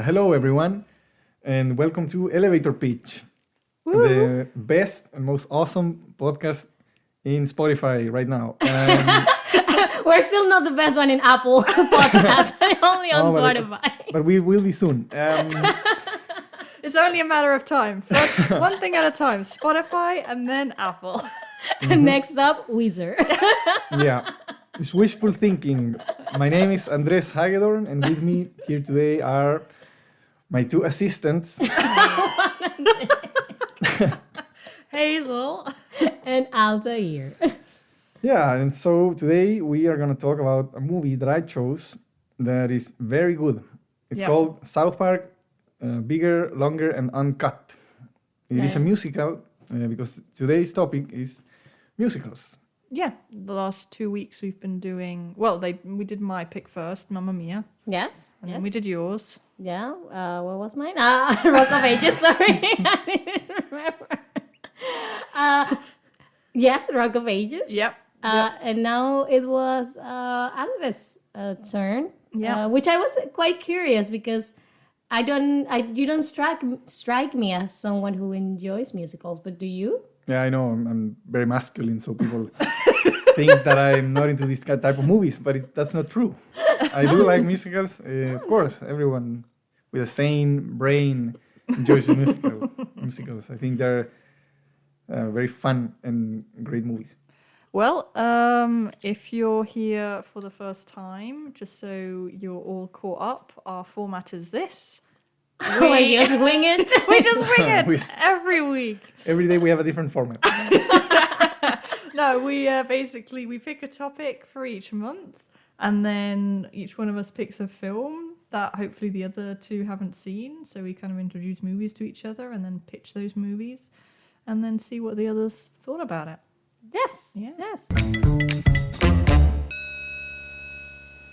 Hello, everyone, and welcome to Elevator Pitch, Woo! the best and most awesome podcast in Spotify right now. We're still not the best one in Apple Podcasts, only on Spotify. But we will be soon. It's only a matter of time. First, one thing at a time. Spotify and then Apple. Next up, Weezer. Yeah, it's wishful thinking. My name is Andres Hagedorn, and with me here today are my two assistants. Hazel. And Altair. Yeah, and so today we are going to talk about a movie that I chose that is very good. It's called South Park, Bigger, Longer, and Uncut. It is a musical because today's topic is musicals. Yeah, the last 2 weeks we've been doing. Well, we did my pick first, Mamma Mia, Yes. and then we did yours. Yeah. What was mine? Rock of Ages. Sorry, I didn't remember. Yes, Rock of Ages. Yep. And now it was Andres' turn. Yeah. Which I was quite curious because you don't strike me as someone who enjoys musicals, but do you? Yeah, I know I'm very masculine, so people think that I'm not into this type of movies, but that's not true. I do like musicals. Of course, everyone with a sane brain enjoys musicals. I think they're very fun and great movies. Well, if you're here for the first time, just so you're all caught up, our format is this. We just wing it. We just wing it We- every week. Every day we have a different format. No, we basically we pick a topic for each month, and then each one of us picks a film that hopefully the other two haven't seen. So we kind of introduce movies to each other, and then pitch those movies, and then see what the others thought about it. Yes. Yeah. Yes.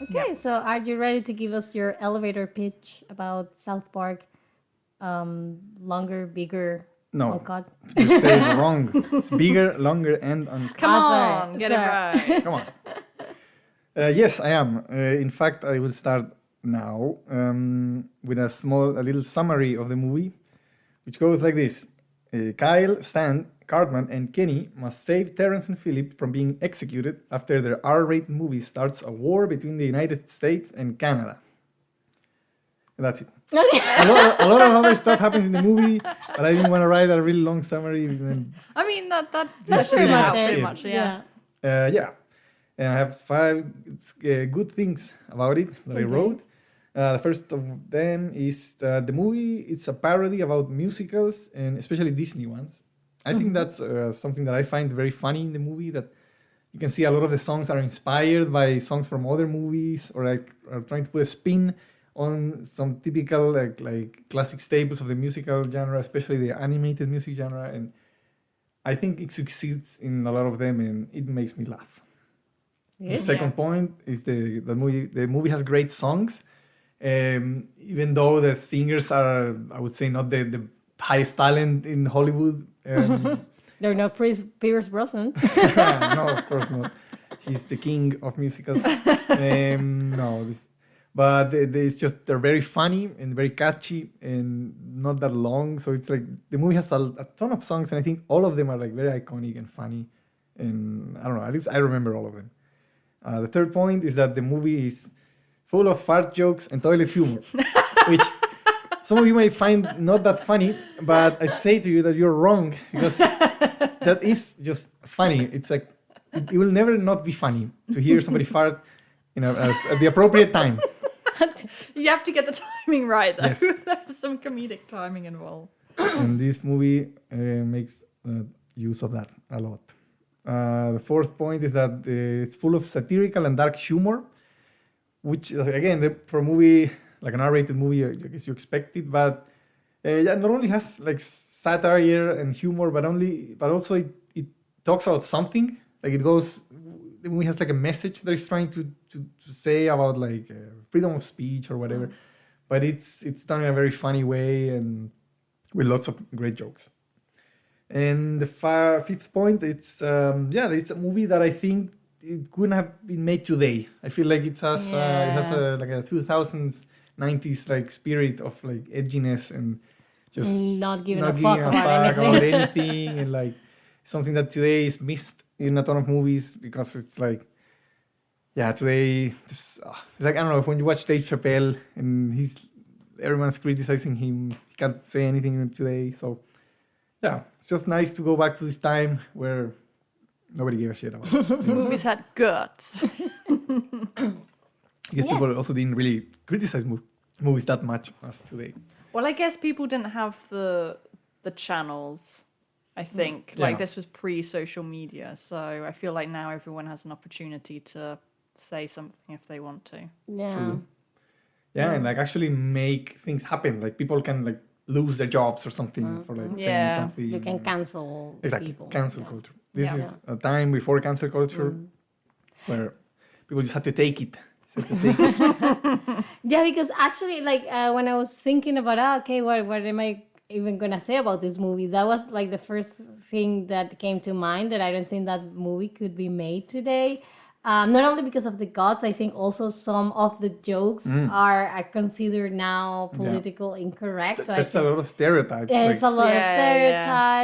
Okay, so are you ready to give us your elevator pitch about South Park? Longer, bigger, No, uncut. you say it wrong. It's bigger, longer, and uncut. Come sorry, on, get sorry. it right. Come on. Yes, I am. In fact, I will start now with a little summary of the movie, which goes like this. Kyle, Stan, Cartman, and Kenny must save Terrence and Philip from being executed after their R-rated movie starts a war between the United States and Canada. And that's it. Okay. A lot of other stuff happens in the movie, but I didn't want to write a really long summary. And, I mean that's That's pretty much much it. pretty much, yeah. yeah, and I have 5 good things about it that I Okay. wrote. The first of them is that the movie, it's a parody about musicals, and especially Disney ones. I think that's something that I find very funny in the movie, that you can see a lot of the songs are inspired by songs from other movies, or like are trying to put a spin on some typical like classic staples of the musical genre, especially the animated music genre, and I think it succeeds in a lot of them, and it makes me laugh. The second point is the movie has great songs, even though the singers are, I would say, not the highest talent in Hollywood. They're not Pierce Brosnan. No, of course not. He's the king of musicals. But it's just, they're very funny and very catchy and not that long. So it's like the movie has a ton of songs, and I think all of them are like very iconic and funny. And I don't know, at least I remember all of them. The third point is that the movie is full of fart jokes and toilet humor, which some of you may find not that funny, but I'd say to you that you're wrong, because that is just funny. It's like, it will never not be funny to hear somebody fart at the appropriate time. You have to get the timing right though. Yes. There's some comedic timing involved. And this movie makes use of that a lot. The fourth point is that it's full of satirical and dark humor, which again, for a movie like an R-rated movie, I guess you expect it, but not only has like satire and humor, but also it talks about something. Like the movie has like a message that it's trying to say about like freedom of speech or whatever, but it's done in a very funny way and with lots of great jokes. And the fifth point, it's a movie that I think it couldn't have been made today. I feel like it has like a 2000s 90s like spirit of like edginess and just Not giving not a giving fuck a about fuck anything. about anything, and like something that today is missed in a ton of movies because it's like, yeah, today it's like, I don't know, when you watch Dave Chappelle and everyone's criticizing him, he can't say anything today. So yeah, it's just nice to go back to this time where nobody gave a shit about it. Movies had guts. Because Yes. people also didn't really criticize movies that much as today. Well, I guess people didn't have the channels. I think like Yeah. this was pre-social media, so I feel like now everyone has an opportunity to say something if they want to. Yeah. True. Yeah, and like actually make things happen. Like people can like lose their jobs or something for like saying Yeah. something. You can cancel Exactly, people. cancel Yeah. culture. This Yeah. is a time before cancel culture where people just had to take it. Just had to take it. Yeah, because actually, like when I was thinking about, okay, what am I even gonna say about this movie? That was like the first thing that came to mind. That I don't think that movie could be made today. Not only because of the gods, I think also some of the jokes are considered now political incorrect. So I There's a think lot of stereotypes. yeah, like, it's a lot of Yeah, yeah.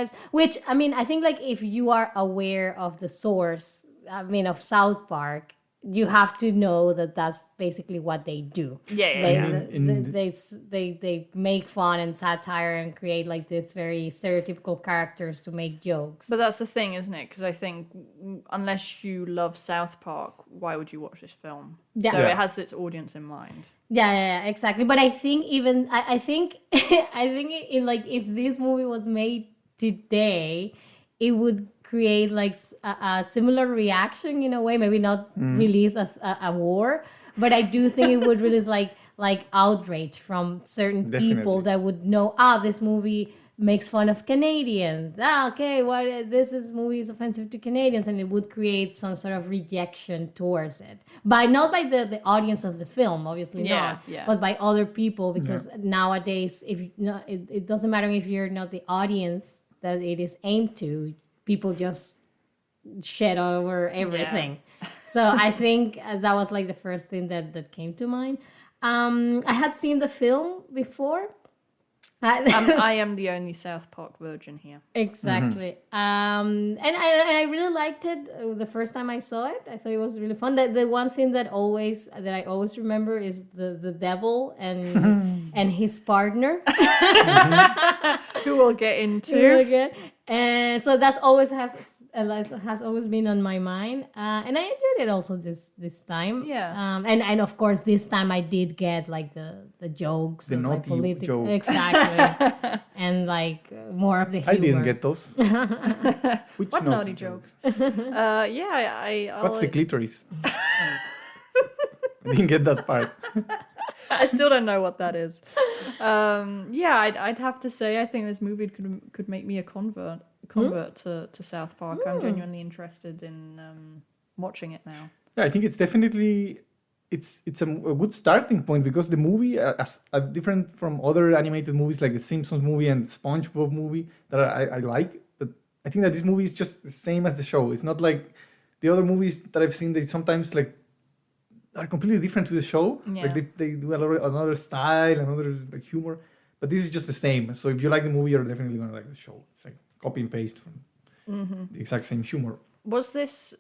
stereotypes. Which I mean, I think like if you are aware of the source, I mean, of South Park, you have to know that that's basically what they do. Yeah, They, yeah. they make fun and satire and create like this very stereotypical characters to make jokes. But that's the thing, isn't it? Because I think unless you love South Park, why would you watch this film? Yeah. So Yeah. it has its audience in mind. Yeah, exactly. But I think even I think I think in like if this movie was made today, it would create like a similar reaction in a way. Maybe not release a war, but I do think it would release like outrage from certain people Definitely. that would know this movie makes fun of Canadians. Okay, this movie is offensive to Canadians, and it would create some sort of rejection towards it. But not by the audience of the film, obviously Yeah, not, yeah. but by other people, because nowadays, if you know, it doesn't matter if you're not the audience that it is aimed to, people just shit over everything. So I think that was like the first thing that came to mind. I had seen the film before. I am the only South Park virgin here. Exactly. And I really liked it the first time I saw it. I thought it was really fun. The one thing that I always remember is the devil and his partner. Who we'll get into. Again. And so that's always has always been on my mind. And I enjoyed it also this time. Yeah. And of course this time I did get like the jokes, The and, like, naughty jokes. exactly, and like more of the humor. I didn't get those. Which What naughty jokes? Yeah, I What's the clitoris? I didn't get that part. I still don't know what that is. Yeah, I'd have to say I think this movie could make me a convert to South Park. I'm genuinely interested in watching it now. Yeah, I think it's definitely it's a good starting point because the movie, as different from other animated movies like the Simpsons movie and SpongeBob movie that I like, but I think that this movie is just the same as the show. It's not like the other movies that I've seen. They sometimes like are completely different to the show. Yeah. Like they do another style, another like humor, but this is just the same. So if you like the movie, you're definitely gonna like the show. It's like copy and paste from the exact same humor. Was this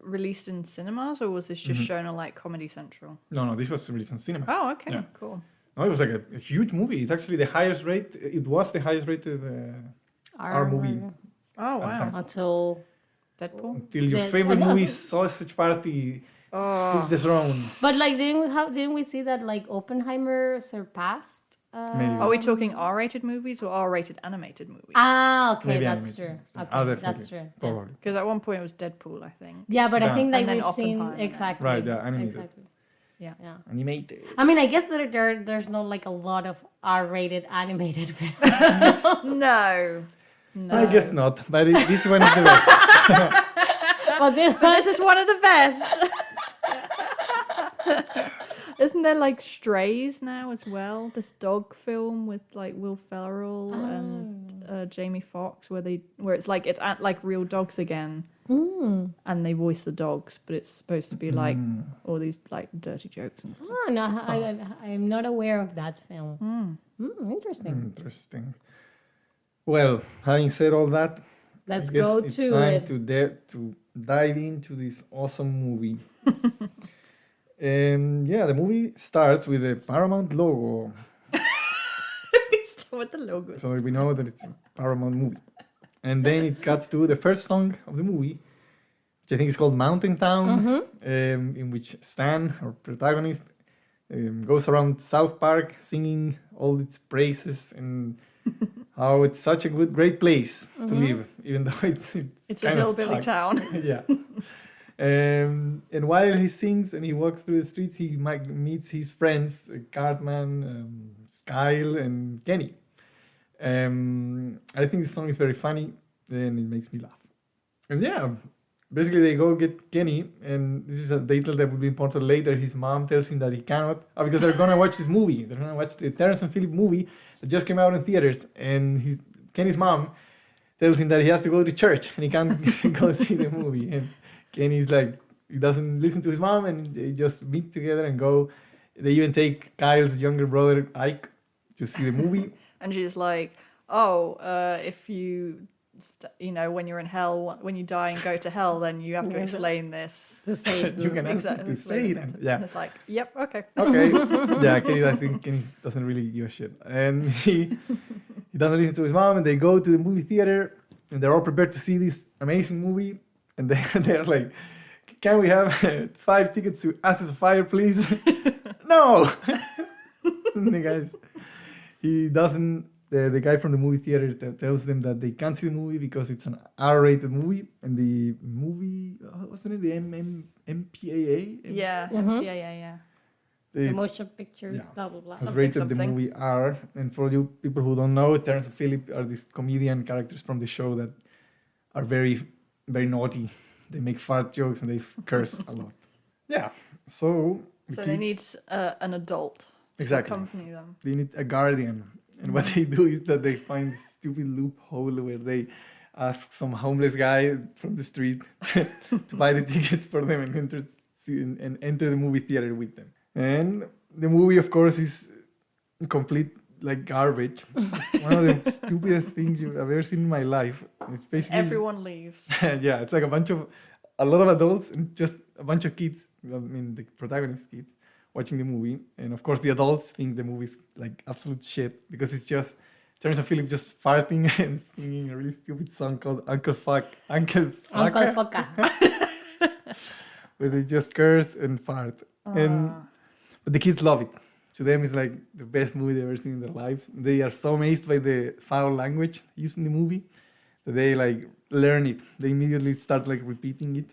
released in cinemas or was this just shown on like Comedy Central? No, this was released on cinema. Oh, okay, Yeah. cool. No, it was like a huge movie. It's actually the highest rate. It was the highest rated our movie Oh, wow. Until Deadpool? until your The- favorite no. movie Sausage Party took the throne. but like didn't we see that like Oppenheimer surpassed? Maybe. Are we talking R-rated movies or R-rated animated movies? Okay, Maybe that's animated. true. Okay, Oh, that's definitely. true. Yeah. Probably. Because at one point it was Deadpool, I think. Yeah, but I Yeah. think like And then we've seen Oppenheimer. exactly. Right, yeah, animated. Exactly. Yeah. Yeah. Animated. I mean, I guess there's not like a lot of R-rated animated films. No. I guess not, but this one is the best. but this This is one of the best. Isn't there like Strays now as well? This dog film with like Will Ferrell and Jamie Foxx, where it's like real dogs again, and they voice the dogs, but it's supposed to be like all these like dirty jokes and stuff. Oh, no, I'm not aware of that film. Interesting. Interesting. Well, having said all that, Let's I guess go it's to time it. to dive into this awesome movie. And yeah, the movie starts with a Paramount logo, Start with the logo. so we know that it's a Paramount movie. And then it cuts to the first song of the movie, which I think is called Mountain Town, in which Stan, our protagonist, goes around South Park singing all its praises and how it's such a great place to live, even though it's It's a kinda hillbilly sucks. town. Yeah. And while he sings and he walks through the streets, he meets his friends, Cartman, Skyle, and Kenny. I think the song is very funny, and it makes me laugh. And yeah, basically they go get Kenny, and this is a detail that will be important later. His mom tells him that he cannot, because they're gonna watch this movie. They're gonna watch the Terrence and Phillip movie that just came out in theaters, and Kenny's mom tells him that he has to go to church and he can't go see the movie. And Kenny's like, he doesn't listen to his mom, and they just meet together and go. They even take Kyle's younger brother Ike to see the movie. And she's like, "Oh, if when you're in hell, when you die and go to hell, then you have to explain this." To say it. You can ask him to say it. And Yeah. it's like, "Yep, okay." Okay. Yeah, I think Kenny doesn't really give a shit. And he doesn't listen to his mom, and they go to the movie theater, and they're all prepared to see this amazing movie. And they're like, "Can we have 5 tickets to Ashes of Fire, please?" No! And he doesn't, the guy from the movie theater tells them that they can't see the movie because it's an R-rated movie. And the movie, wasn't it the MPAA? Yeah, Mhm. yeah. The It's- motion picture, yeah. blah, blah, blah. has Something, rated the something. movie R. And for you people who don't know, Terrence and Phillip are these comedian characters from the show that are very, very naughty. They make fart jokes and they curse a lot. Yeah. So the So they need kids- an adult Exactly. to accompany them. They need a guardian. And what they do is that they find this stupid loophole where they ask some homeless guy from the street to buy the tickets for them and enter the movie theater with them. And the movie, of course, is complete like garbage. It's one of the stupidest things I've ever seen in my life. It's basically Everyone leaves. yeah, it's like a lot of adults and just a bunch of kids. I mean, the protagonist kids watching the movie, and of course the adults think the movie's like absolute shit because it's just Terrence and Phillip just farting and singing a really stupid song called Uncle Uncle Foca. where they just curse and fart. But the kids love it. To them, it's like the best movie they've ever seen in their lives. They are so amazed by the foul language used in the movie that they like learn it. They immediately start like repeating it.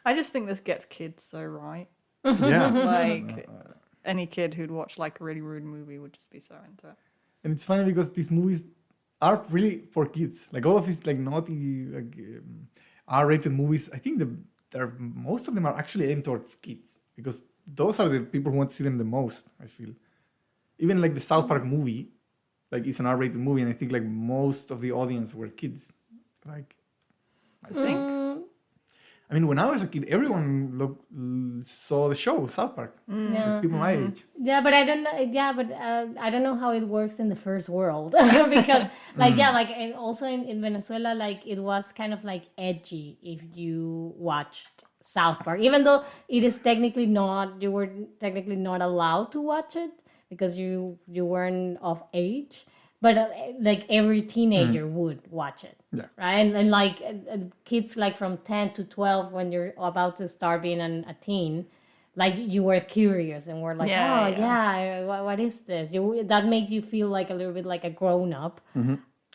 I just think this gets kids so right. Yeah. Like any kid who'd watch like a really rude movie would just be so into it. And it's funny because these movies are really for kids. Like all of these like naughty like R-rated movies, I think most of them are actually aimed towards kids because those are the people who want to see them the most, I feel. Even like the South Park movie, like it's an R-rated movie, and I think like most of the audience were kids. Like I think. I mean, when I was a kid, everyone saw the show South Park. Yeah. Like, people my age. Yeah, but I don't know. Yeah, but I don't know how it works in the first world because, like, yeah, like and also in Venezuela, like it was kind of like edgy if you watched South Park, even though it is technically not. You were technically not allowed to watch it because you weren't of age. But like every teenager would watch it, Yeah. right? And like kids like from 10 to 12, when you're about to start being a teen, like you were curious and were like, what is this? That made you feel like a little bit like a grown up.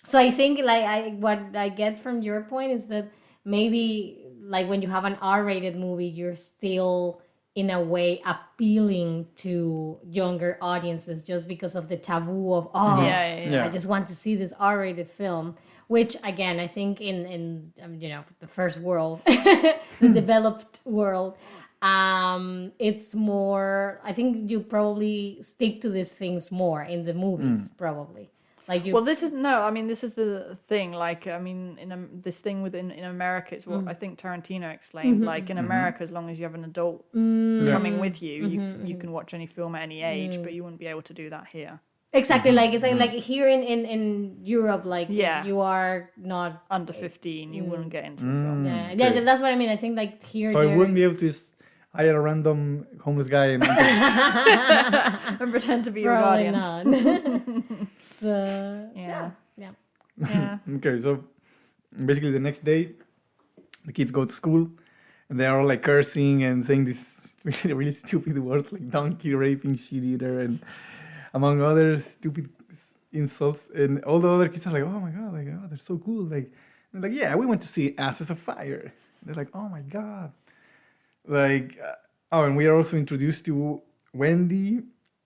So I think like what I get from your point is that maybe like when you have an R-rated movie, you're still in a way appealing to younger audiences just because of the taboo of Yeah. I just want to see this R-rated film, which again I think in the first world, the developed world, it's more. I think you probably stick to these things more in the movies, probably. Like you. Well, this is no. I mean, this is the thing. Like, I mean, this thing within in America, it's what I think Tarantino explained. Like in America, as long as you have an adult coming with you, you can watch any film at any age, but you wouldn't be able to do that here. Exactly, like it's like here in Europe, like Yeah. if you are not Under 15, you wouldn't get into the film. yeah, yeah, that's what I mean. I think like here, So I wouldn't be able to just hire a random homeless guy and And pretend to be your probably guardian. not. So Yeah. yeah. Yeah. okay. So basically, the next day, the kids go to school, and they're all like cursing and saying these really stupid words like donkey raping, shit eater, and among other stupid insults. And all the other kids are like, "Oh my god, like oh, they're so cool!" Like, and like, yeah, we went to see Asses of Fire. They're like, "Oh my god!" Like, oh, and we are also introduced to Wendy,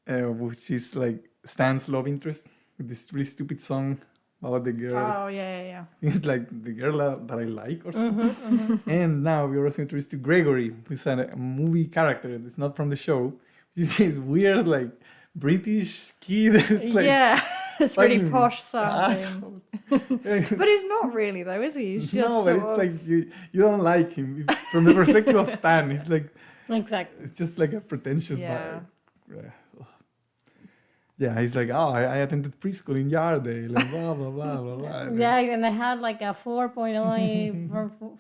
which is like Stan's love interest with this really stupid song about the girl. Oh yeah. It's like the girl that I like or something. And now we're also introduced to Gregory, who's a movie character that's not from the show. He's this weird, like, British kid. It's like Yeah. It's pretty fucking posh sounding. asshole. But he's not really though, is he? He's just No, but sort it's of- like you don't like him. It's, from the perspective of Stan, it's like Exactly. it's just like a pretentious Yeah. yeah, he's like, oh, I attended preschool in Yardale, and blah blah blah blah blah. And Yeah, and I had like a 4.0,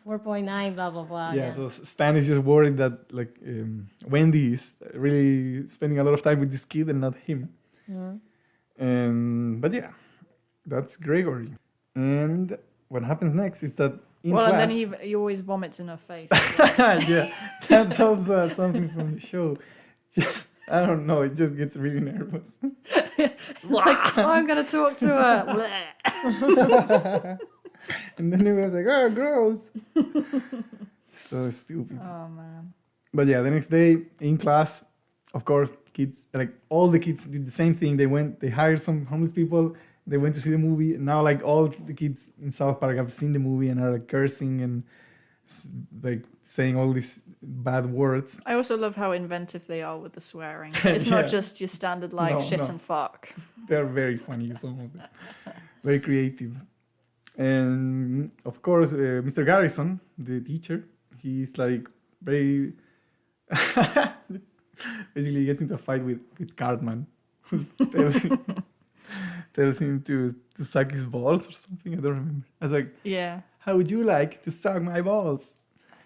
4.9, blah blah blah. yeah, so Stan is just worried that like Wendy is really spending a lot of time with this kid and not him. And but yeah, that's Gregory. And what happens next is that in well, class, and then he always vomits in her face. yeah, that's also something from the show. Just I don't know, it just gets really nervous. Like, oh, I'm gonna talk to her. And then he was like, oh, gross. So stupid. Oh man. But yeah, the next day in class, of course, kids, like all the kids did the same thing. They hired some homeless people. They went to see the movie. And now, like, all the kids in South Park have seen the movie and are like cursing and like saying all these bad words. I also love how inventive they are with the swearing. It's Yeah. not just your standard like No, shit no. and fuck. They're very funny, some of them. Very creative. And of course, Mr. Garrison, the teacher, he's like very basically gets into a fight with Cartman, who tells him to suck his balls or something. I don't remember. I was like, Yeah. how would you like to suck my balls?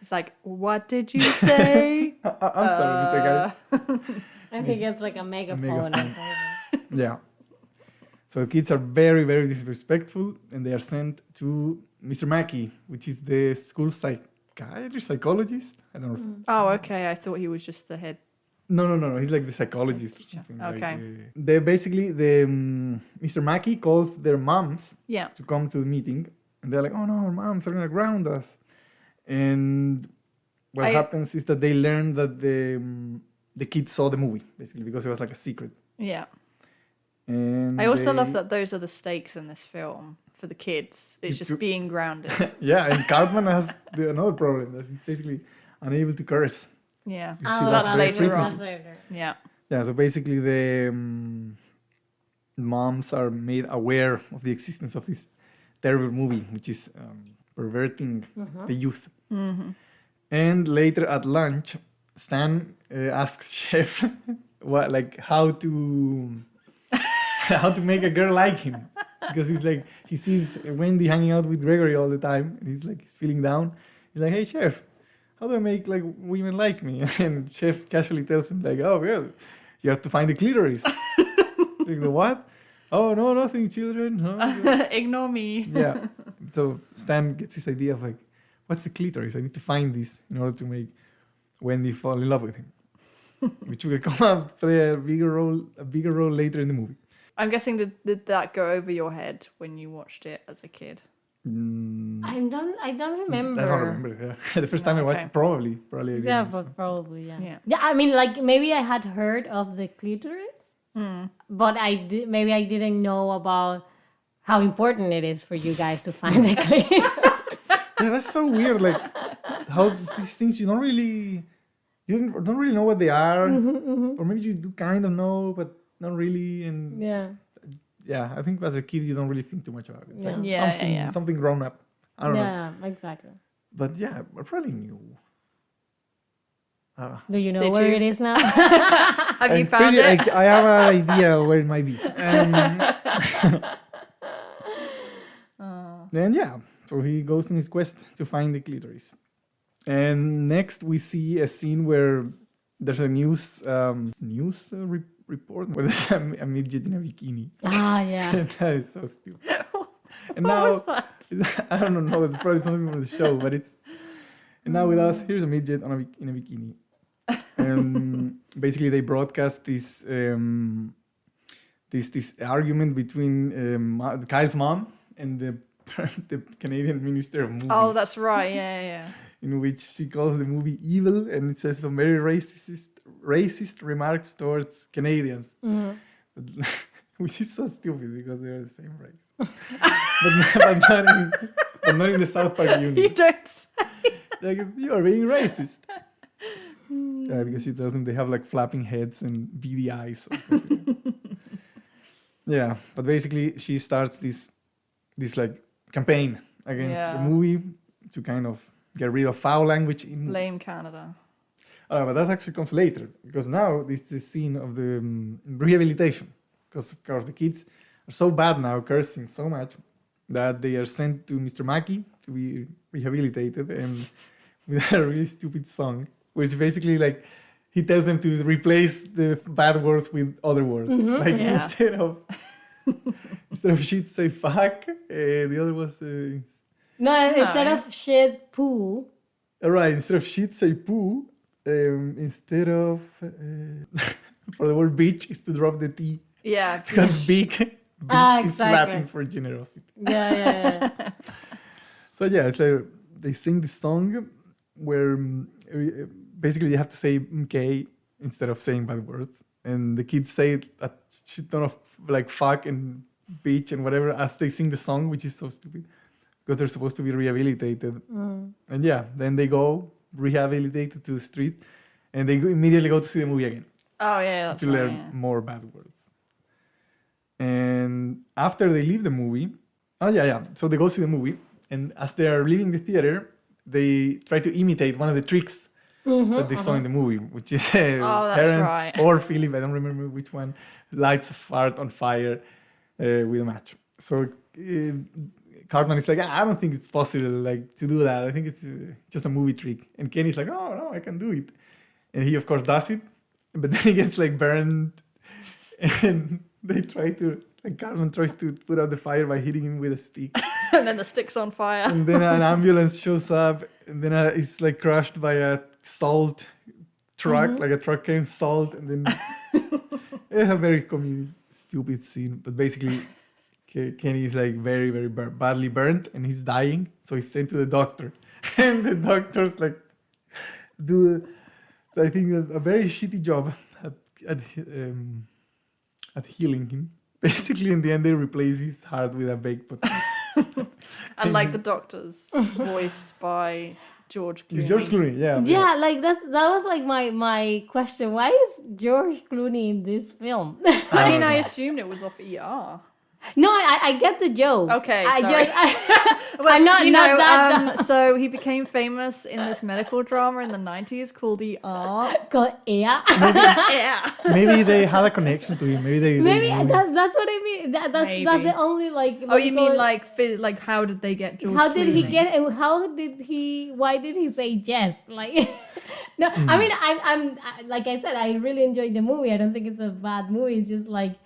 It's like, what did you say? I'm sorry, Mr. Garrison. And he gets like a megaphone. megaphone. Yeah. So kids are very, very disrespectful, and they are sent to Mr. Mackey, which is the school psychologist. I don't know. Oh, okay. I thought he was just the head. No. He's like the psychologist or Teacher. something. Okay. They basically Mr. Mackey calls their moms Yeah. to come to the meeting, and they're like, "Oh no, our moms are gonna ground us." And what happens is that they learn that the kids saw the movie basically because it was like a secret. Yeah. And I also love they- that those are the stakes in this film for the kids. It's You just do- being grounded. Yeah, and Cartman has another problem that he's basically unable to curse. Yeah. She Oh, does that's very later frequently. on. later. Yeah. Yeah, so basically the moms are made aware of the existence of this terrible movie, which is perverting the youth. Mm-hmm. And later at lunch, Stan asks Chef how to make a girl like him, because he's like he sees Wendy hanging out with Gregory all the time, and he's feeling down. He's like, "Hey Chef, how do I make like women like me?" And Chef casually tells him like, "Oh well, you have to find the clitoris." Like, the what? Oh no, nothing, children. No. Ignore me. Yeah. So Stan gets this idea of like, what's the clitoris? I need to find this in order to make Wendy fall in love with him, which will come up play a bigger role later in the movie. I'm guessing did that go over your head when you watched it as a kid? I don't remember. I don't remember. Yeah. The first time I watched Okay. it, probably. I didn't Yeah, understand. but probably yeah. Yeah. Yeah, I mean, like maybe I had heard of the clitoris, but maybe I didn't know about how important it is for you guys to find the clitoris. Yeah, that's so weird. Like how these things you don't really you don't really know what they are, or maybe you do kind of know, but not really. And Yeah. I think as a kid you don't really think too much about it. It's like Yeah. something grown up. I don't know. Yeah, exactly. But yeah, I probably knew. Do you know Did where you? it is now? Have you I'm found pretty- it? I have an idea where it might be. Then yeah, so he goes on his quest to find the clitoris. And next we see a scene where there's a news report where there's a midget in a bikini. Yeah. That is so stupid. And What now was that? I don't know. It's probably something from the show, but it's. And now with us, here's a midget in a bikini. Basically, they broadcast this this argument between Kyle's mom and the Canadian Minister of Movies. Oh, that's right. Yeah. In which she calls the movie evil, and it says some very racist remarks towards Canadians, which is so stupid because they are the same race, but not in the South Park You unit. don't say. Like, you are being racist. Yeah, because she tells them they have like flapping heads and beady eyes or something. Yeah, but basically she starts this like campaign against the movie to kind of get rid of foul language in movies. Blame Canada. But that actually comes later, because now this is the scene of the rehabilitation. Because of course the kids are so bad now, cursing so much, that they are sent to Mr. Mackey to be rehabilitated, and with a really stupid song, which basically like he tells them to replace the bad words with other words. Like instead of shit, say fuck. The other was No, instead of shit, poo. all right. Instead of shit, say poo. Instead of for the word bitch is to drop the T, Yeah. because big is Exactly. Latin for generosity. Yeah. So yeah, it's like they sing this song where basically you have to say "mk" instead of saying bad words, and the kids say a shit ton of like fuck and bitch and whatever as they sing the song, which is so stupid because they're supposed to be rehabilitated. And yeah, then they go rehabilitated to the street, and they immediately go to see the movie again Oh yeah. That's to right, learn yeah. more bad words. And after they leave the movie, so they go to the movie, and as they are leaving the theater, they try to imitate one of the tricks that they saw in the movie, which is that's Terrence right. or Philip, I don't remember which one, lights a fart on fire with a match. So Cartman is like, I don't think it's possible like to do that. I think it's just a movie trick. And Kenny's like, oh no, I can do it. And he of course does it, but then he gets like burned, and they try to, like Cartman tries to put out the fire by hitting him with a stick. And then the stick's on fire. And then an ambulance shows up, and then it's like crushed by a salt truck, like a truck carrying salt, and then it's a very stupid scene. But basically, Kenny is like very, very badly burnt, and he's dying, so he's sent to the doctor, and the doctors like do, I think, a very shitty job at healing him. Basically, in the end, they replace his heart with a baked potato. And like the doctors voiced by George Clooney. It's George Clooney, yeah. Yeah, like that was like my question. Why is George Clooney in this film? I mean, I assumed it was off ER. No, I get the joke. Okay, I sorry. Well, I'm not you not know, that so he became famous in this medical drama in the 90s called ER. yeah. Yeah. Maybe they had a connection to him. Maybe Maybe knew. that's what I mean. That's Maybe. the only like. Oh, you mean medical- like how did they get George How did he Clooney? get it? How did he? Why did he say yes? Like, no. I mean, like I said, I really enjoyed the movie. I don't think it's a bad movie. It's just like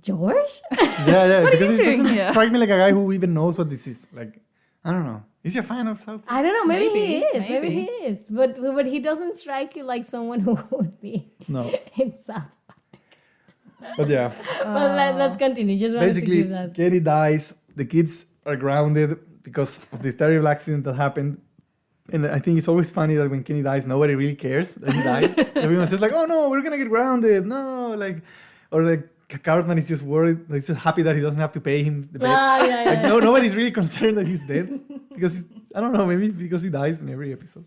George. Yeah, What are because you it doesn't doing here? strike me like a guy who even knows what this is. Like, I don't know. Is he a fan of South Park? I don't know. Maybe he Maybe, is. Maybe he is. But he doesn't strike you like someone who would be No. in South. But yeah, But let's continue. Just wanted to basically, give that. Katie dies. The kids are grounded because of this terrible accident that happened. And I think it's always funny that when Kenny dies, nobody really cares that he died. Everyone's just like, oh no, we're gonna get grounded. No, like, or like Cartman is just worried, like, just happy that he doesn't have to pay him the bet. Yeah. Like, nobody's really concerned that he's dead because I don't know, maybe because he dies in every episode.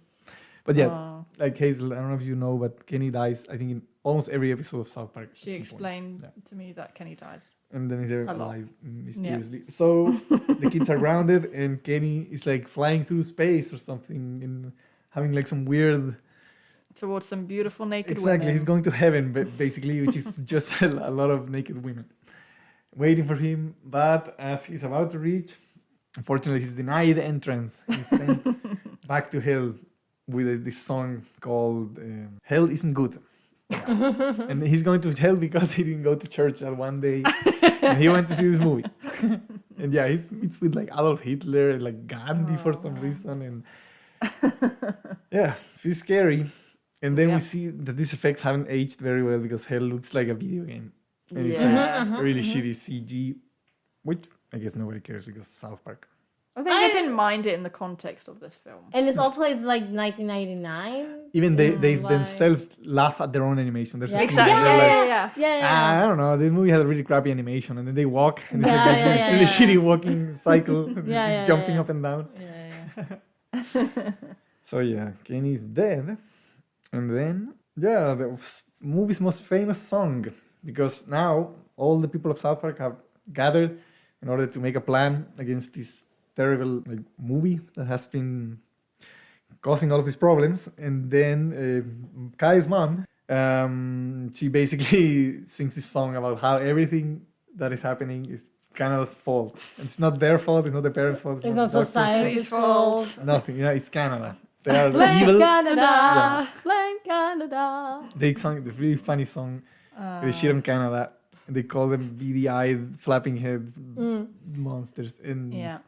But yeah, Oh. like Hazel, I don't know if you know, but Kenny dies, I think, in almost every episode of South Park. She at some point. explained Yeah. to me that Kenny dies. And then he's A lot. alive mysteriously. So the kids are grounded, and Kenny is like flying through space or something and having like some weird. Towards some beautiful naked Exactly, women. he's going to heaven, basically, which is just a lot of naked women waiting for him. But as he's about to reach, unfortunately, he's denied entrance. He's sent back to hell with this song called "Hell Isn't Good." And he's going to hell because he didn't go to church that one day and he went to see this movie. And yeah, it's with like Adolf Hitler and like Gandhi for some reason, and yeah, it's scary. And then Yeah. we see that these effects haven't aged very well because hell looks like a video game, and it's Yeah. like really shitty CG, which I guess nobody cares because South Park. I think I didn't mind it in the context of this film. And it's also like 1999. Even they Like- themselves laugh at their own animation. There's a scene Exactly. where they're Yeah, like, yeah, Yeah. I don't know. This movie had a really crappy animation, and then they walk, and it's Yeah, like yeah, this yeah, really yeah. shitty walking cycle, and Yeah, just yeah, jumping yeah. up and down. yeah. So yeah, Kenny's dead, and then yeah, the movie's most famous song, because now all the people of South Park have gathered in order to make a plan against this terrible like movie that has been causing all of these problems. And then Kyle's mom, she basically sings this song about how everything that is happening is Canada's fault. It's not their fault. It's not the parents' fault. It's not doctors' fault, society's fault. fault. Nothing. Yeah, it's Canada. They are Blame evil. Canada. Yeah. Blame Canada. They sung the really funny song. They shit on Canada. And they call them beady-eyed, flapping heads monsters. And Yeah.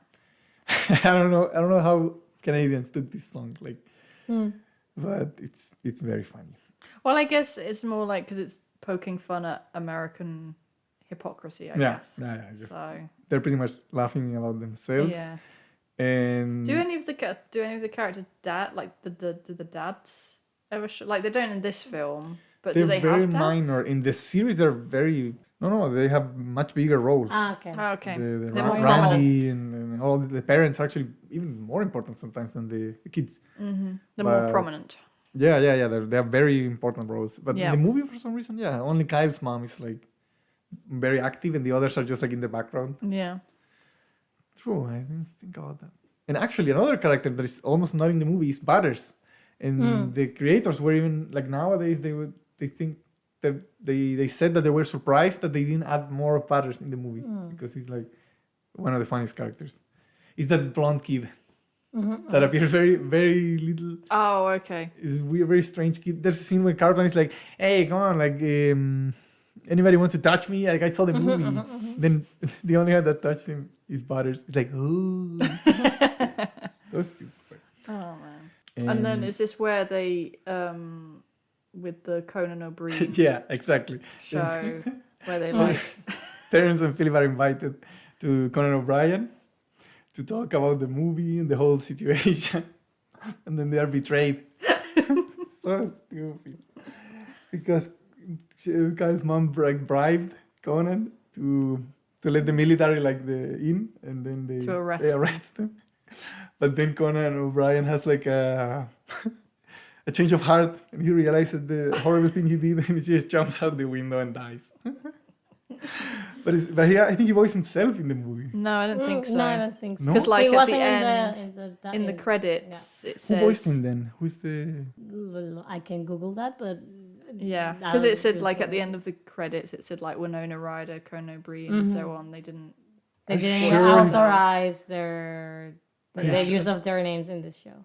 I don't know how Canadians took this song, like, but it's very funny. Well, I guess it's more like because it's poking fun at American hypocrisy, I Yeah, guess. yeah, yeah. Just- So They're pretty much laughing about themselves. yeah. And Do any of the characters do the dads ever show, like they don't in this film, but they're do they very have dads? minor. In the series, they're very no. They have much bigger roles. Ah, okay. Oh, okay. The They're more Randy and all the parents are actually even more important sometimes than the kids. They're more but- prominent. Yeah. They have very important roles. But Yeah. in the movie, for some reason, yeah, only Kyle's mom is like very active, and the others are just like in the background. Yeah. True, I didn't think about that. And actually, another character that is almost not in the movie is Butters. And the creators were even like nowadays they think that they said that they were surprised that they didn't add more of Butters in the movie because he's like one of the funniest characters. Is that blonde kid that appears very very little? Oh, okay. Is weird, very strange kid. There's a scene where Cartman is like, "Hey, come on, like anybody wants to touch me?" Like I saw the movie. Then the only one that touched him is Butters. It's like, ooh, so stupid. Oh man. And then is this where they with the Conan O'Brien yeah, exactly. show where they like Terrence and Philip are invited to Conan O'Brien to talk about the movie and the whole situation, and then they are betrayed. So stupid. Because Kyle's mom bribed Conan to let the military like the in, and then they arrest them. But then Conan O'Brien has like a change of heart, and he realizes the horrible thing he did, and he just jumps out the window and dies. But yeah, I think he voiced himself in the movie. No, I don't think so. No, I don't think so. No? Because like He at the wasn't end in the in- credits it Who says voiced him then? Who's the? Well, I can Google that, but Yeah, I because don't it said think like so. at the end of the credits, it said like Winona Ryder, Conan O'Brien, and so on. They didn't. they didn't Sure. authorize the Yeah. use of their names in this show.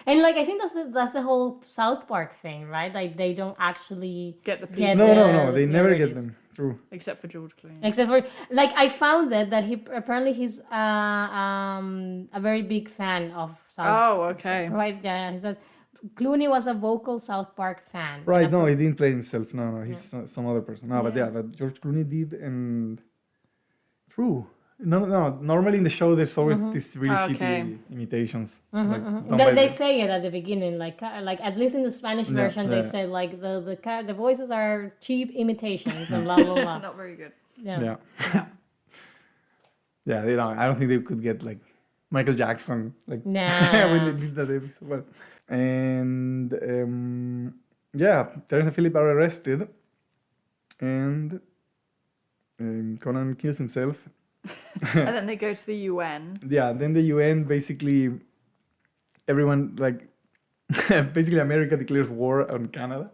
And like I think that's the whole South Park thing, right? Like they don't actually Get the Get people, No. They the never get celebrities. them. True. except for George Clooney. except for like I found that he apparently he's a very big fan of South. Oh, okay. Right? Yeah, he said Clooney was a vocal South Park fan. Right. And No, he didn't play himself. No. He's some other person. No, but yeah, but George Clooney did, and true. No. Normally in the show, there's always these really Okay. shitty imitations. Like, done by They the- say it at the beginning, like at least in the Spanish Yeah, version, they yeah. said like the voices are cheap imitations and blah blah blah. Not very good. Yeah. Yeah. They don't. I don't think they could get like Michael Jackson like Nah. when they did that episode. But And yeah, Terrence and Philip are arrested, and Conan kills himself. And then they go to the UN. Yeah, then the UN basically, everyone like, basically America declares war on Canada,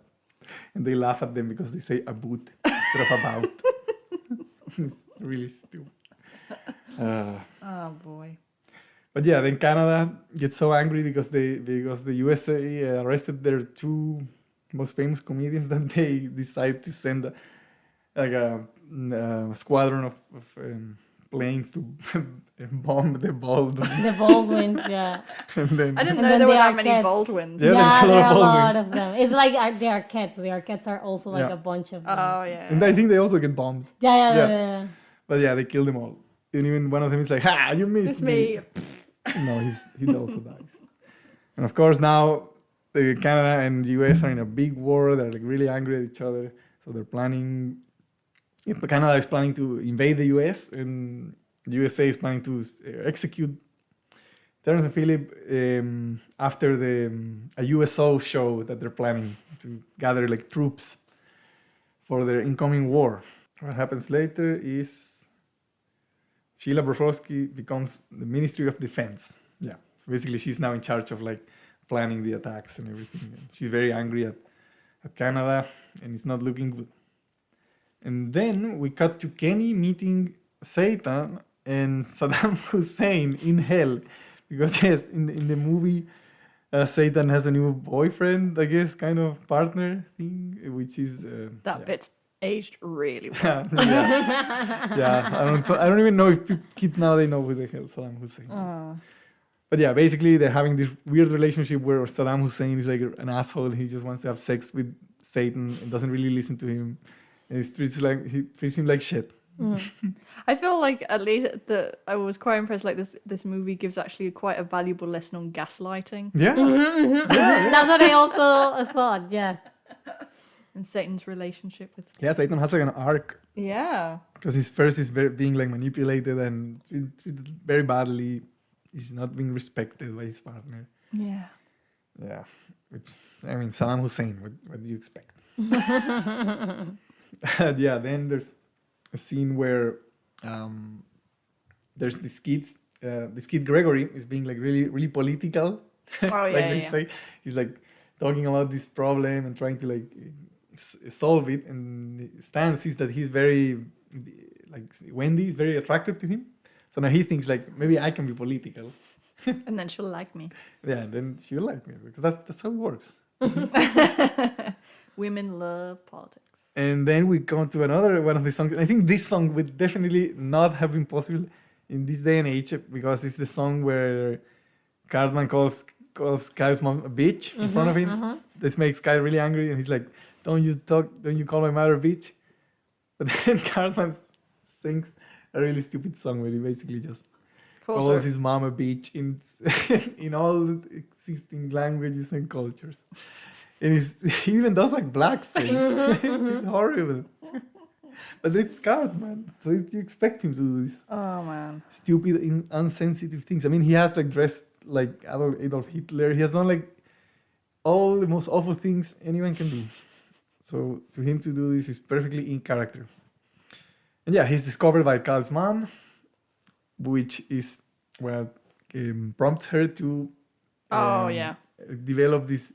and they laugh at them because they say about instead of about. It's really stupid. Oh boy. But yeah, then Canada gets so angry because the USA arrested their two most famous comedians that they decide to send a squadron of planes to bomb the Baldwin. The Baldwins, yeah. And then I didn't And know then there were the that many Arquettes. Baldwins. Yeah, Yeah, there's a lot there are of a lot Baldwins. of them. It's like the Arquettes. The Arquettes are also like Yeah. a bunch of them. Oh yeah. And I think they also get bombed. Yeah. But yeah, they kill them all. And even one of them is like, "Ha! You missed It's me. No, he also dies. And of course now Canada and US are in a big war. They're like really angry at each other. So they're planning. Canada is planning to invade the US, and the USA is planning to execute Terrence and Philip after a USO show that they're planning to gather like troops for their incoming war. What happens later is Sheila Broflovsky becomes the Ministry of Defense. Yeah, so basically she's now in charge of like planning the attacks and everything. And she's very angry at Canada, and it's not looking good. And then we cut to Kenny meeting Satan and Saddam Hussein in hell, because yes, in the movie, Satan has a new boyfriend, I guess, kind of partner thing, which is That yeah. bit's aged really well. Yeah. I don't even know if kids now they know who the hell Saddam Hussein is. Oh. But yeah, basically they're having this weird relationship where Saddam Hussein is like an asshole. He just wants to have sex with Satan and doesn't really listen to him. And he treats him like shit. I feel like at least I was quite impressed. Like this movie gives actually quite a valuable lesson on gaslighting Yeah. That's what I also thought. Yeah. and Satan's relationship with. Yeah, Satan has like an arc Yeah. because his first is being like manipulated and treated very badly. He's not being respected by his partner. Yeah. Yeah, Saddam Hussein. What do you expect? Yeah, then there's a scene where there's this kid Gregory is being like really really political. Oh Like yeah. they Yeah. say, he's like talking about this problem and trying to like solve it. And Stan sees that he's very like Wendy is very attracted to him. So now he thinks like maybe I can be political. And then she'll like me. Yeah, then she'll like me because that's how it works. Women love politics. And then we come to another one of the songs. I think this song would definitely not have been possible in this day and age because it's the song where Cartman calls Kyle's mom a bitch in front of him. This makes Kyle really angry, and he's like, "Don't you call my mother a bitch?" But then Cartman sings a really stupid song where he basically just calls his mom a bitch in all existing languages and cultures. And he even does like blackface. It's horrible. But it's Cartman, so you expect him to do this Oh man. stupid, insensitive things. I mean, he has like dressed like Adolf Hitler. He has done like all the most awful things anyone can do. So to him to do this is perfectly in character. And yeah, he's discovered by Kyle's mom, which is what prompts her to develop this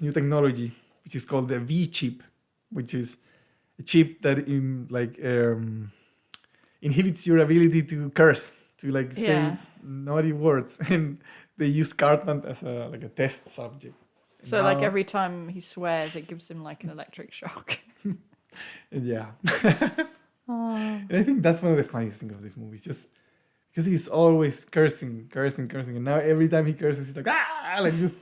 new technology, which is called the V chip, which is a chip that inhibits your ability to curse, to like say naughty words. And they use Cartman as a test subject. So like every time he swears, it gives him like an electric shock. Yeah. And I think that's one of the funniest things of this movie. Just because he's always cursing. And now every time he curses, he's like, like just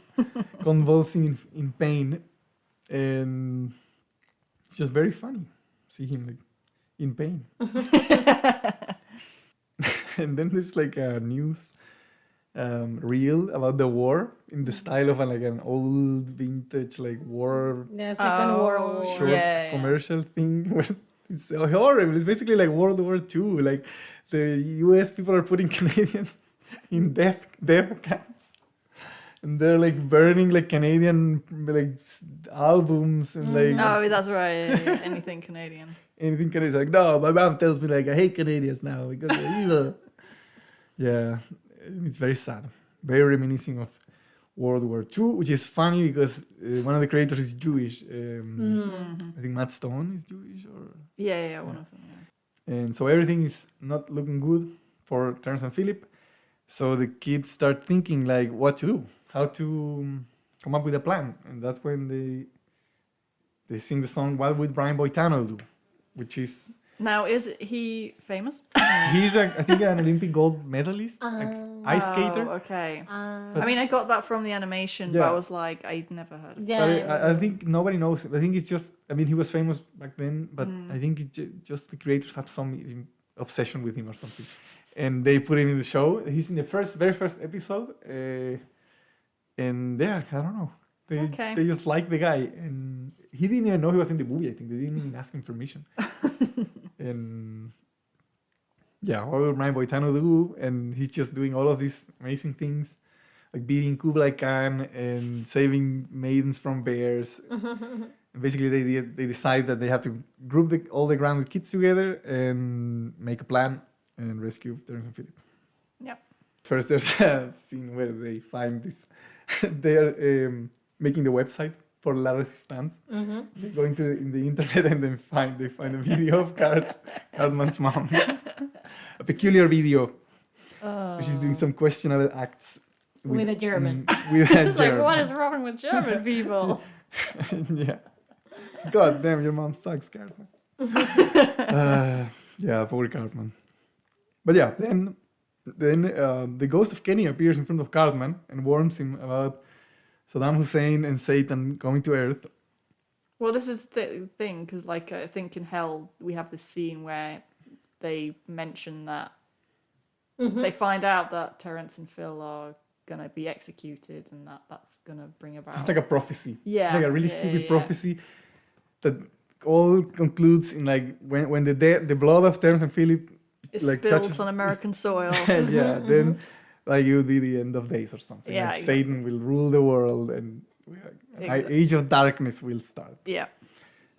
convulsing in pain. And it's just very funny. See him like in pain. And then there's like a news reel about the war in the style of an old vintage like war The Second World War. short commercial thing where it's horrible. It's basically like World War II. Like the US people are putting Canadians in death camps. and they're like burning like Canadian like albums and like Oh, that's right. Yeah. Anything Canadian. anything Canadian. Like, no, my mom tells me like I hate Canadians now because they're evil. Yeah, it's very sad. Very reminiscing of World War II, which is funny because one of the creators is Jewish. I think Matt Stone is Jewish, or Yeah, one of them. Yeah. and so everything is not looking good for Terrence and Philip. So the kids start thinking like what to do, how to come up with a plan, and that's when they sing the song "What Would Brian Boitano Do," which is Now, is he famous? he's I think an Olympic gold medalist, ice skater. Oh, okay. Uh, I mean, I got that from the animation, but Yeah. I was like, I'd never heard of it. yeah. But I think nobody knows. I think it's just. I mean, he was famous back then, but I think just the creators have some obsession with him or something, and they put him in the show. He's in the very first episode, and yeah, I don't know. Okay. They just like the guy, and he didn't even know he was in the movie. I think they didn't even ask him permission. And yeah, what will Brian Boitano do? And he's just doing all of these amazing things, like beating Kublai Khan and saving maidens from bears. And basically, they decide that they have to group all the grounded kids together and make a plan and rescue Terrence and Philip. Yep. First, there's a scene where they find this. They are making the website for La Resistance. They go in the internet and then they find a video of Cartman's mom, a peculiar video. She's doing some questionable acts With a German. With a It's like, German. what is wrong with German people? Yeah. God damn, your mom sucks, Cartman. Yeah, poor Cartman. But yeah, then the ghost of Kenny appears in front of Cartman and warns him about Saddam Hussein and Satan coming to Earth. Well, this is the thing, because like I think in Hell we have this scene where they mention that they find out that Terrence and Phil are gonna be executed, and that's gonna bring about. It's like a prophecy. Yeah, It's like a really yeah, stupid yeah. prophecy that all concludes in like when the blood of Terrence and Philip It like spills touches on American soil. yeah, then like it would be the end of days or something. Yeah, like exactly. Satan will rule the world and Exactly. age of darkness will start. Yeah.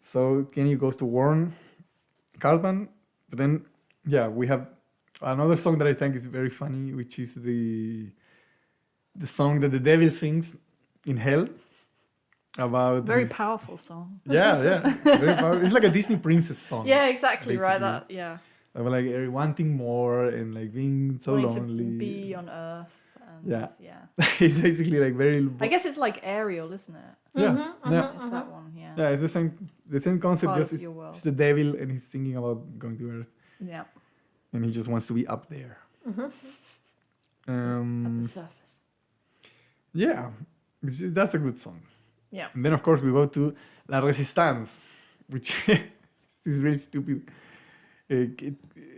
So Kenny goes to warn Cartman, but then yeah, we have another song that I think is very funny, which is the song that the devil sings in Hell about Very his- powerful song. Yeah, very powerful. It's like a Disney princess song. Yeah, exactly. Right. Basically. That. Yeah. About like wanting more and like being so Wanting lonely. to be on Earth. And, Yeah. Yeah. It's basically like very. I guess it's like Ariel, isn't it? Yeah, yeah, It's that one. Yeah. yeah. It's the same concept. Part Just of your world. it's the devil and he's thinking about going to Earth Yeah. and he just wants to be up there. At the surface. Yeah, that's a good song. Yeah. And then of course we go to La Resistance, which is really stupid.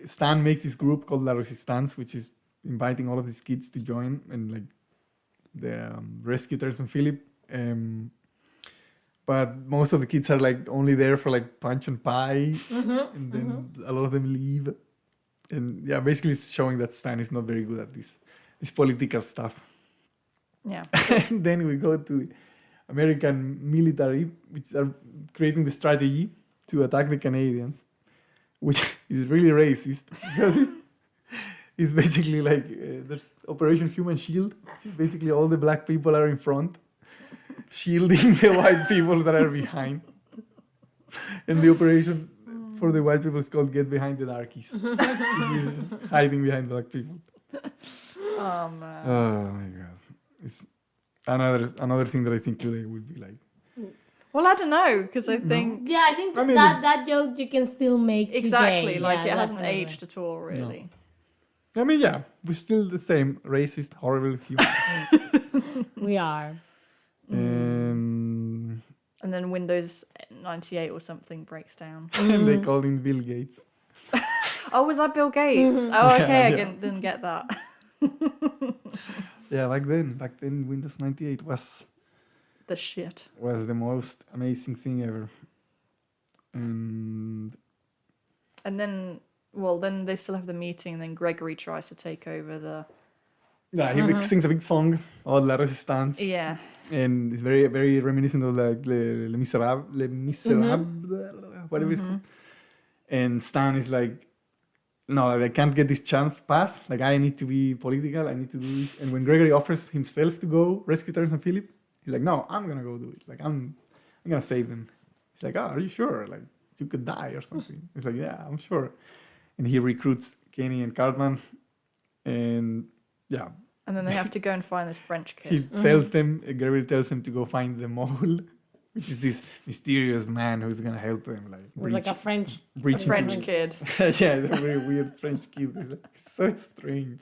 Stan makes this group called La Resistance, which is inviting all of these kids to join and like the rescue Terrence and Philip. But most of the kids are like only there for like punch and pie, and then a lot of them leave. And yeah, basically it's showing that Stan is not very good at this political stuff. Yeah. And then we go to the American military, which are creating the strategy to attack the Canadians, which is really racist because it's basically like there's Operation Human Shield, which is basically all the black people are in front, shielding the white people that are behind. And the operation for the white people is called Get Behind the Darkies. Which is hiding behind black people. Oh man. Oh my god. It's another thing that I think today would be like Well, I don't know, because I think Yeah, I think I mean, that joke you can still make exactly today. like Yeah, it hasn't definitely. aged at all, really. I mean, yeah, we're still the same racist, horrible human. We are. And And then Windows 98 or something breaks down. they called him Bill Gates. Oh, was that Bill Gates? Oh, okay, Yeah. didn't get that. Yeah, back then Windows 98 was The shit. the most amazing thing ever. And And then, well, then they still have the meeting, and then Gregory tries to take over Yeah, he sings a big song about La Resistance. Yeah. And it's very, very reminiscent of like Les Miserables, whatever it's called. And Stan is like, no, I can't get this chance passed. Like, I need to be political. I need to do this. And when Gregory offers himself to go rescue Terrence and Philip, he's like, no, I'm gonna go do it. Like, I'm gonna save them. He's like, oh, are you sure? Like, you could die or something. He's like, yeah, I'm sure. And he recruits Kenny and Cartman, and yeah. And then they have to go and find this French kid. He tells them, Gregory tells him to go find the mole, which is this mysterious man who's gonna help them, like With like a French. breach French into- kid. Yeah, the very weird French kid. It's like so strange.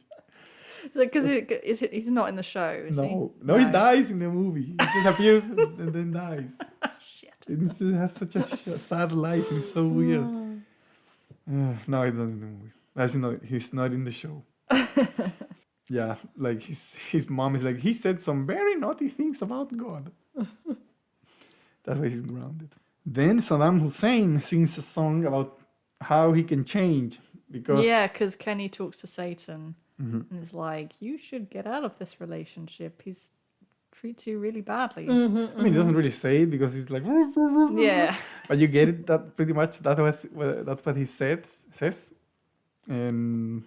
Because he's not in the show, is he? No, he dies in the movie. He just appears and then dies. Shit. And he has such a sad life. And it's so weird. No, he's not in the movie. He's not in the show. Yeah, like his mom is like, he said some very naughty things about God. That's why he's grounded. Then Saddam Hussein sings a song about how he can change because Because Kenny talks to Satan and is like, you should get out of this relationship. He's treats you really badly. I mean, he doesn't really say it because he's like, Yeah. but you get it that pretty much that's what he says, and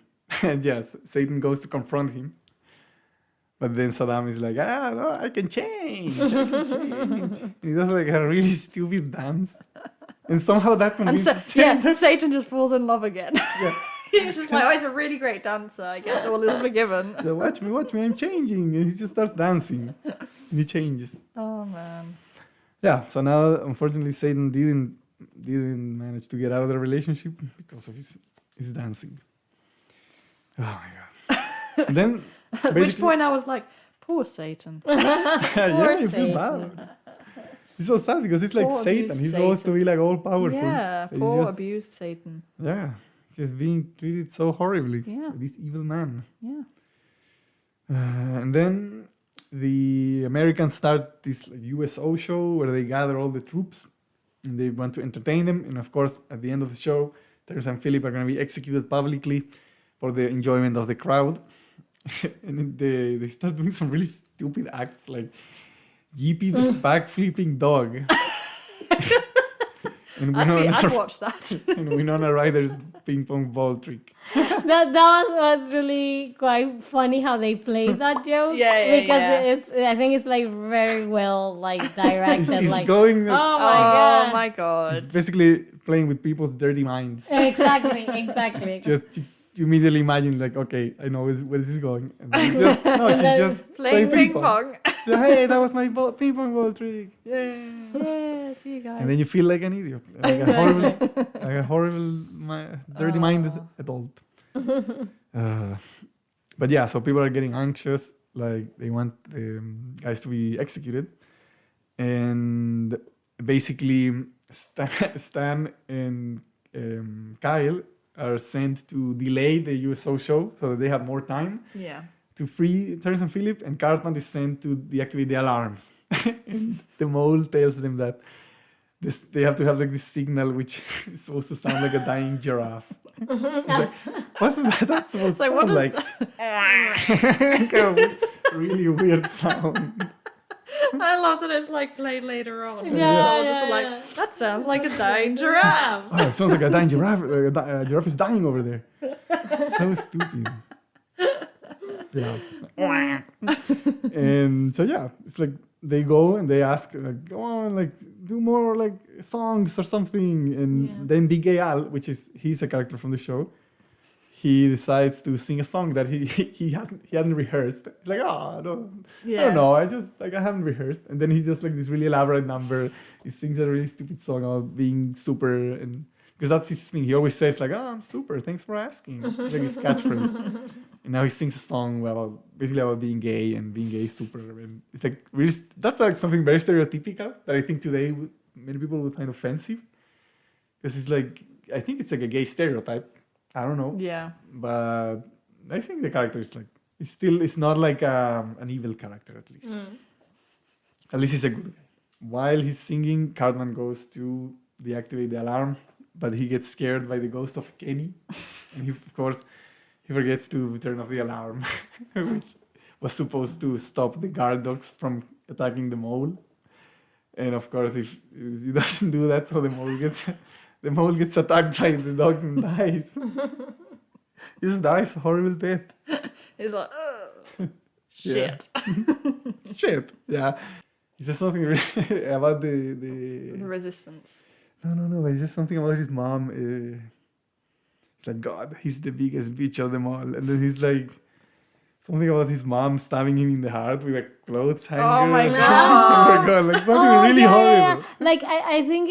yes, Satan goes to confront him, but then Saddam is like, no, I can change. And he does like a really stupid dance, and somehow that And convinces Satan just falls in love again. Yeah. He's just like, oh, he's a really great dancer. I guess all is forgiven. So, watch me, I'm changing, and he just starts dancing, and he changes. Oh man. Yeah, so now unfortunately Satan didn't manage to get out of the relationship because of his dancing. Oh my god. And then At which point I was like, poor Satan. yeah, you feel Satan. bad. It's so sad because it's like Poor Satan. abused He's supposed to be like all powerful. Yeah, He's poor just- abused Satan. Yeah, he's just being treated so horribly. Yeah. By this evil man. Yeah. And then the Americans start this like, USO show where they gather all the troops and they want to entertain them. And of course, at the end of the show, Terrence and Philip are going to be executed publicly for the enjoyment of the crowd. And then they start doing some really stupid acts like Yippee the backflipping dog. and I'd watch that. and Winona Ryder's ping pong ball trick. That was really quite funny how they played that joke. Yeah, Because I think it's like very well like directed. He's like going oh my Oh god. my god. basically playing with people's dirty minds. Exactly. Just you immediately imagine like, okay, I know where this is going. And then she's just Playing ping pong. So, hey, that was my ping pong ball trick. Yay. Yeah, see you guys. And then you feel like an idiot, like a horrible, dirty-minded adult. But yeah, so people are getting anxious, like they want the guys to be executed, and basically Stan and Kyle are sent to delay the USO show so that they have more time Yeah. to free Terrence and Philip, and Cartman is sent to deactivate the alarms. And the mole tells them that they have to have like this signal which is supposed to sound like a dying giraffe. It's like, wasn't that supposed to So what sound does like a really weird sound? I love that it's like played later on. Yeah, It's just yeah, like, yeah. that sounds like a dying giraffe. Oh, it sounds like a dying giraffe. A giraffe is dying over there. So stupid. Yeah. And so yeah, it's like they go and they ask, like, go on, like do more like songs or something. And then Big Gay Al, he's a character from the show, he decides to sing a song that he hadn't rehearsed. It's like, I don't know, I haven't rehearsed. And then he does like this really elaborate number. He sings a really stupid song about being super, and because that's his thing. He always says like, I'm super, thanks for asking. It's like his catchphrase. And now he sings a song about being gay and being gay super. And it's like really, that's like something very stereotypical that I think today many people would find offensive. Because it's like, I think it's like a gay stereotype. I don't know. Yeah. But I think the character is like, it's not like an evil character at least. At least he's a good guy. While he's singing, Cartman goes to deactivate the alarm, but he gets scared by the ghost of Kenny. And he forgets to turn off the alarm, which was supposed to stop the guard dogs from attacking the mole. And of course, if he doesn't do that, so the mole gets attacked by the dogs and dies. He just dies a horrible death. He's like, Yeah. shit. Shit. Yeah. He says something about the The resistance. No. He says something about his mom. It's like, God, he's the biggest bitch of them all. And then he's like, something about his mom stabbing him in the heart with a clothes hanger. Oh my or God. something. Oh my God, like something really horrible. Like I think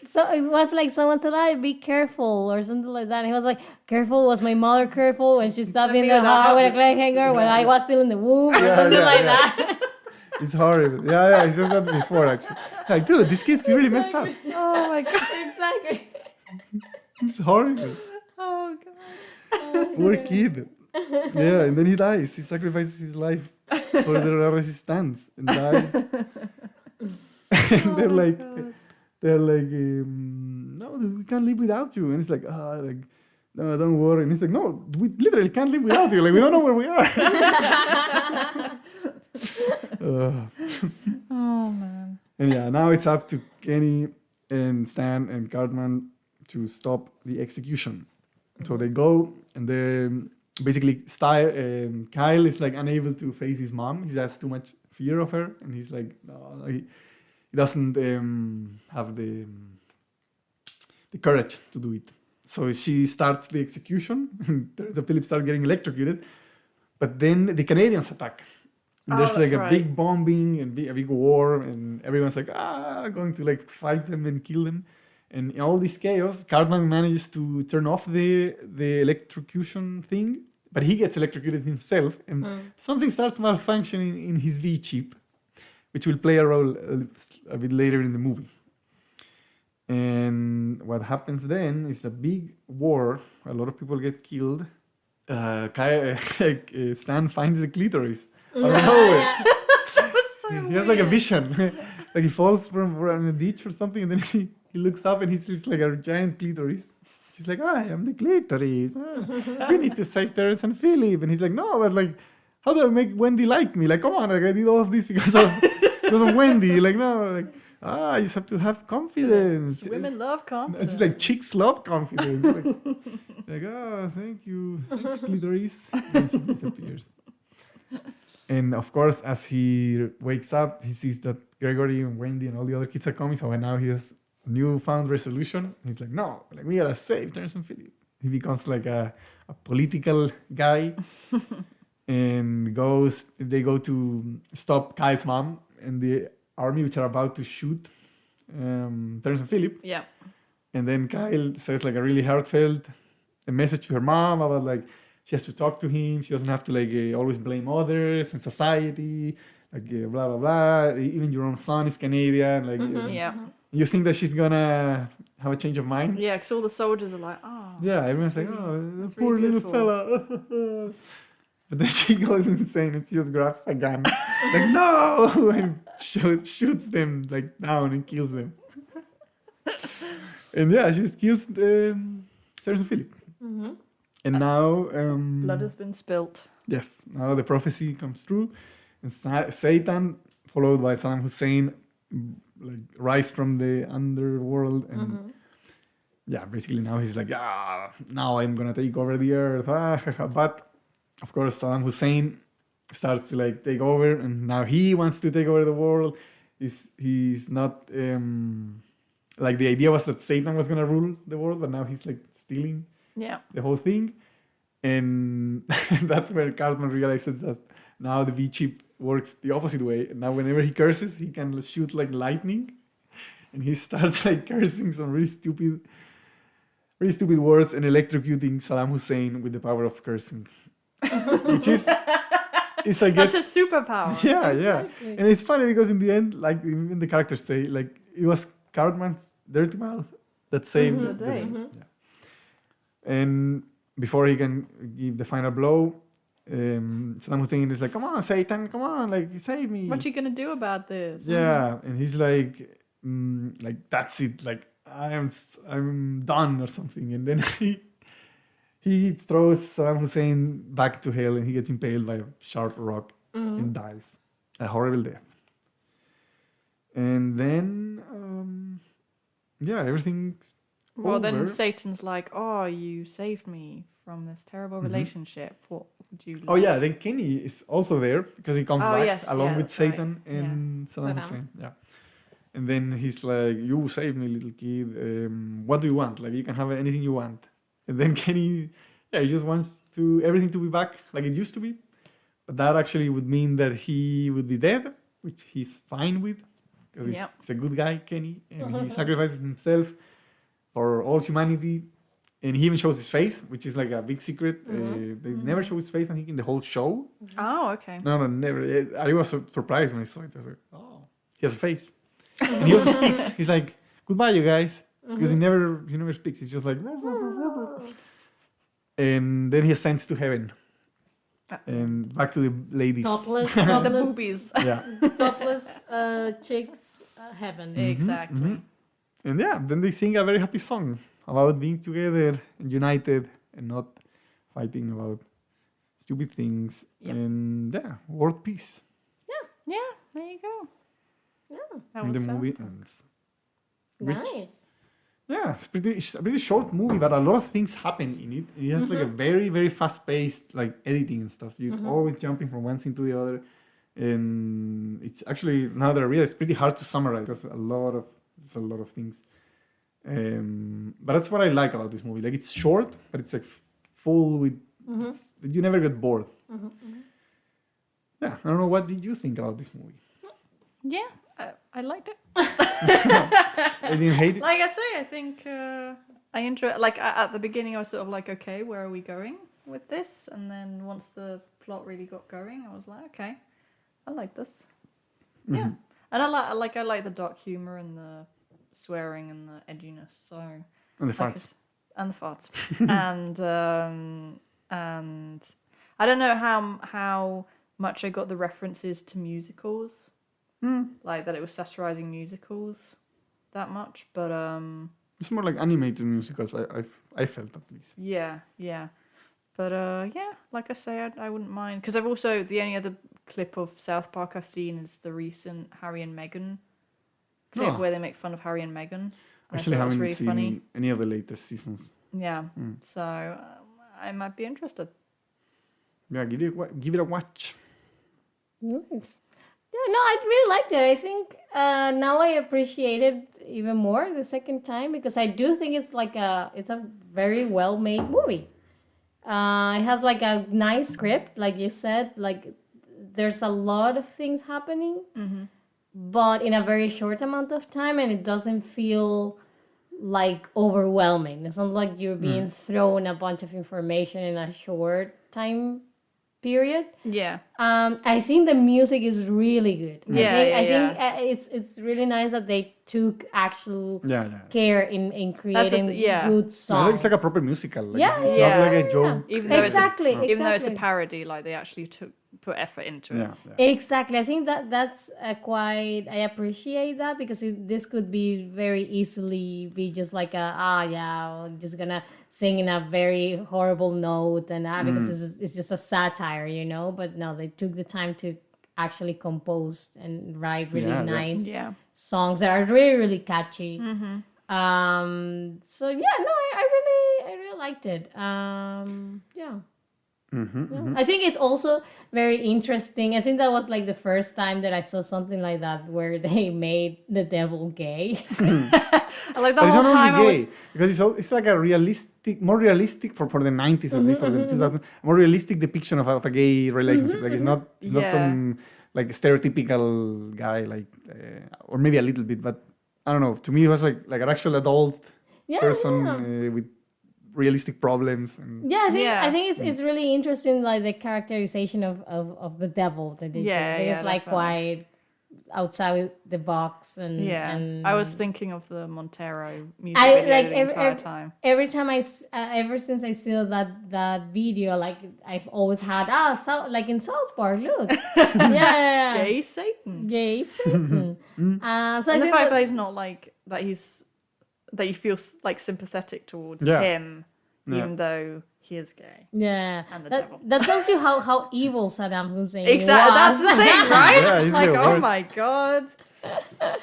so it was like someone said, "I be careful" or something like that. And he was like, "Careful, was my mother careful when she stabbed me in the heart with a clothes hanger when I was still in the womb or something like that." It's horrible. Yeah, he said that before actually. Like, dude, this kid's really messed up. Oh my God. Exactly. It's horrible. Oh God. Poor kid. Yeah, and then he dies. He sacrifices his life for the resistance and dies. And they're like, no, dude, we can't live without you. And it's like, no, don't worry. And he's like, no, we literally can't live without you. Like, we don't know where we are. Oh man. And yeah, now it's up to Kenny and Stan and Cartman to stop the execution. So they go, and then basically Kyle is like unable to face his mom. He has too much fear of her, and he's like, no, he doesn't have the courage to do it. So she starts the execution, and Terrence and Philip start getting electrocuted. But then the Canadians attack. And there's like a big bombing and a big war, and everyone's like, going to like fight them and kill them. And in all this chaos, Cartman manages to turn off the electrocution thing, but he gets electrocuted himself, and something starts malfunctioning in his V chip, which will play a role a bit later in the movie. And what happens then is a big war. A lot of people get killed. Stan finds the clitoris. Out of nowhere. That was so He has like a vision. Like he falls from a ditch or something, and then he looks up and he sees like a giant clitoris. She's like, I am the clitoris. We need to save Terrence and Philip. And he's like, no, but like, how do I make Wendy like me? Like, come on, like I did all of this because of Wendy. Like, no, like, you just have to have confidence. Women love confidence. It's like chicks love confidence. Like, thank you. Thanks, clitoris. And she disappears. And of course, as he wakes up, he sees that Gregory and Wendy and all the other kids are coming. So now he has a newfound resolution. He's like, no, like we gotta save Terrence and Philip. He becomes like a political guy, and they go to stop Kyle's mom and the army, which are about to shoot Terrence and Philip. Yeah. And then Kyle says like a really heartfelt message to her mom about like, she has to talk to him. She doesn't have to like always blame others and society. Like blah blah blah. Even your own son is Canadian. Like Yeah. you think that she's gonna have a change of mind? Yeah, because all the soldiers are like, Yeah, everyone's like, really- the it's poor really little fella. But then she goes insane and she just grabs a gun, like no, and shoots them like down and kills them. And yeah, she just kills Terrence and Philip. And now blood has been spilt. yes, now the prophecy comes true, and Satan, followed by Saddam Hussein, like rise from the underworld, and yeah, basically now he's like, now I'm gonna take over the earth. But of course, Saddam Hussein starts to like take over, and now he wants to take over the world. He's not like the idea was that Satan was gonna rule the world, but now he's like stealing Yeah. the whole thing. And that's where Cartman realizes that now the V chip works the opposite way. And now whenever he curses, he can shoot like lightning. And he starts like cursing some really stupid words and electrocuting Saddam Hussein with the power of cursing. Which is I guess That's a superpower. yeah. And it's funny because in the end, like even the characters say, like it was Cartman's dirty mouth that saved The day. Yeah. And before he can give the final blow, Saddam Hussein is like, come on, Satan, come on, like save me. What you gonna do about this? Yeah, and he's like that's it, like I'm done or something. And then he throws Saddam Hussein back to hell and he gets impaled by a sharp rock and dies. A horrible death. And then, everything's Well, then over. Satan's like, "Oh, you saved me from this terrible relationship. What would you?" Oh yeah, then Kenny is also there because he comes Oh, back yes, along yeah, with that's right. Satan and Saddam Saddam. Hussein. Yeah. And then he's like, "You saved me, little kid. What do you want? Like, you can have anything you want." And then Kenny, he just wants to everything to be back like it used to be. But that actually would mean that he would be dead, which he's fine with because Yep. he's a good guy, Kenny, and he sacrifices himself for all humanity. And he even shows his face, which is like a big secret. They never show his face, I think, in the whole show. Oh, okay. No, never. I was surprised when I saw it. I was like, oh, he has a face. And he also speaks. He's like, goodbye, you guys. Because he never speaks. He's just like, and then he ascends to heaven. And back to the ladies. Topless, The topless, boobies. Yeah. topless chicks heaven. Exactly. And then they sing a very happy song about being together and united and not fighting about stupid things. Yep. And world peace. Yeah, there you go. Yeah, That And the was movie sad. ends. Which- nice. Yeah, it's a pretty short movie, but a lot of things happen in it. It has like a very, very fast-paced like editing and stuff. You're always jumping from one scene to the other, and it's actually now that I realize it's pretty hard to summarize because there's a lot of things. But that's what I like about this movie. Like it's short, but it's like full with. You never get bored. Yeah, I don't know. What did you think about this movie? Yeah, I liked it. I didn't hate it. Like I say, I think I enjoy. Like at the beginning, I was sort of like, okay, where are we going with this? And then once the plot really got going, I was like, okay, I like this. Yeah, and I like the dark humor and the swearing and the edginess. So And the like farts. and the farts and I don't know how much I got the references to musicals. Like that it was satirizing musicals that much, but It's more like animated musicals. I felt at least. yeah, but yeah, like I say, I wouldn't mind because I've also the only other clip of South Park I've seen is the recent Harry and Meghan clip Oh. where they make fun of Harry and Meghan. Actually, I thought it was haven't really seen funny. any of the latest seasons. Yeah, so I might be interested. Yeah, give it a watch. Nice. Yeah, no, I really liked it. I think now I appreciate it even more the second time because I do think it's a very well made movie. It has like a nice script, like you said. Like there's a lot of things happening, but in a very short amount of time, and it doesn't feel like overwhelming. It's not like you're being thrown a bunch of information in a short time period. Yeah, I think the music is really good. Yeah, I think yeah. it's really nice that they took actual Yeah. care in creating yeah. good No, songs. it's like a proper musical. Like, Yeah, it's yeah. not like a joke. Even though exactly, even though it's a exactly. parody, like they actually put effort into it. Yeah. Exactly. I think that's quite. I appreciate that because this could be very easily be just like I'm just gonna sing in a very horrible note and because it's just a satire, you know. But no, they took the time to actually compose and write really Yeah, yeah. nice Yeah. songs that are really really catchy. So yeah, no, I really liked it. Yeah. Yeah. I think it's also very interesting. I think that was like the first time that I saw something like that where they made the devil gay. I like the But it's whole not time only I gay was. because it's like a more realistic for the 90s at least for the 2000s, more realistic depiction of a gay relationship. Like it's not Yeah. some like stereotypical guy like or maybe a little bit, but I don't know. To me, it was like an actual adult Yeah, person yeah. with realistic problems and Yeah, I Yeah. think it's really interesting, like the characterization of the devil that they do. Yeah, I think yeah, it's like definitely. quite outside the box and Yeah, and I was thinking of the Montero music I video like the entire time. every time ever since I saw that video, like I've always had so like in South Park, look, yeah, Gay Satan. gay Satan. So I And the think fact that he's not like that you feel like sympathetic towards Yeah. him, Yeah. even though he is gay. Yeah, And the that, devil. that tells you how evil Saddam Hussein Exactly, was. that's the thing, right? Yeah, it's he's like, the oh worst. my god.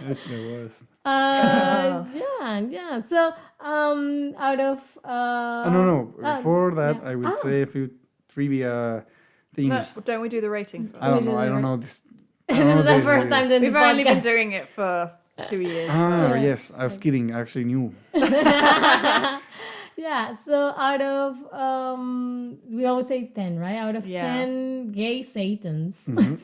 It's the worst. Yeah. So, out of No. Before that, yeah. I would say a few trivia No, things. don't we do the rating first? I don't We know. do I the don't ra- know this. This is the first time that We've the only been podcast. doing it for 2 years. Ah, Yeah. yes. I was kidding. I actually knew. Yeah. So out of we always say 10, right? Out of Yeah. 10 gay satans, Mhm.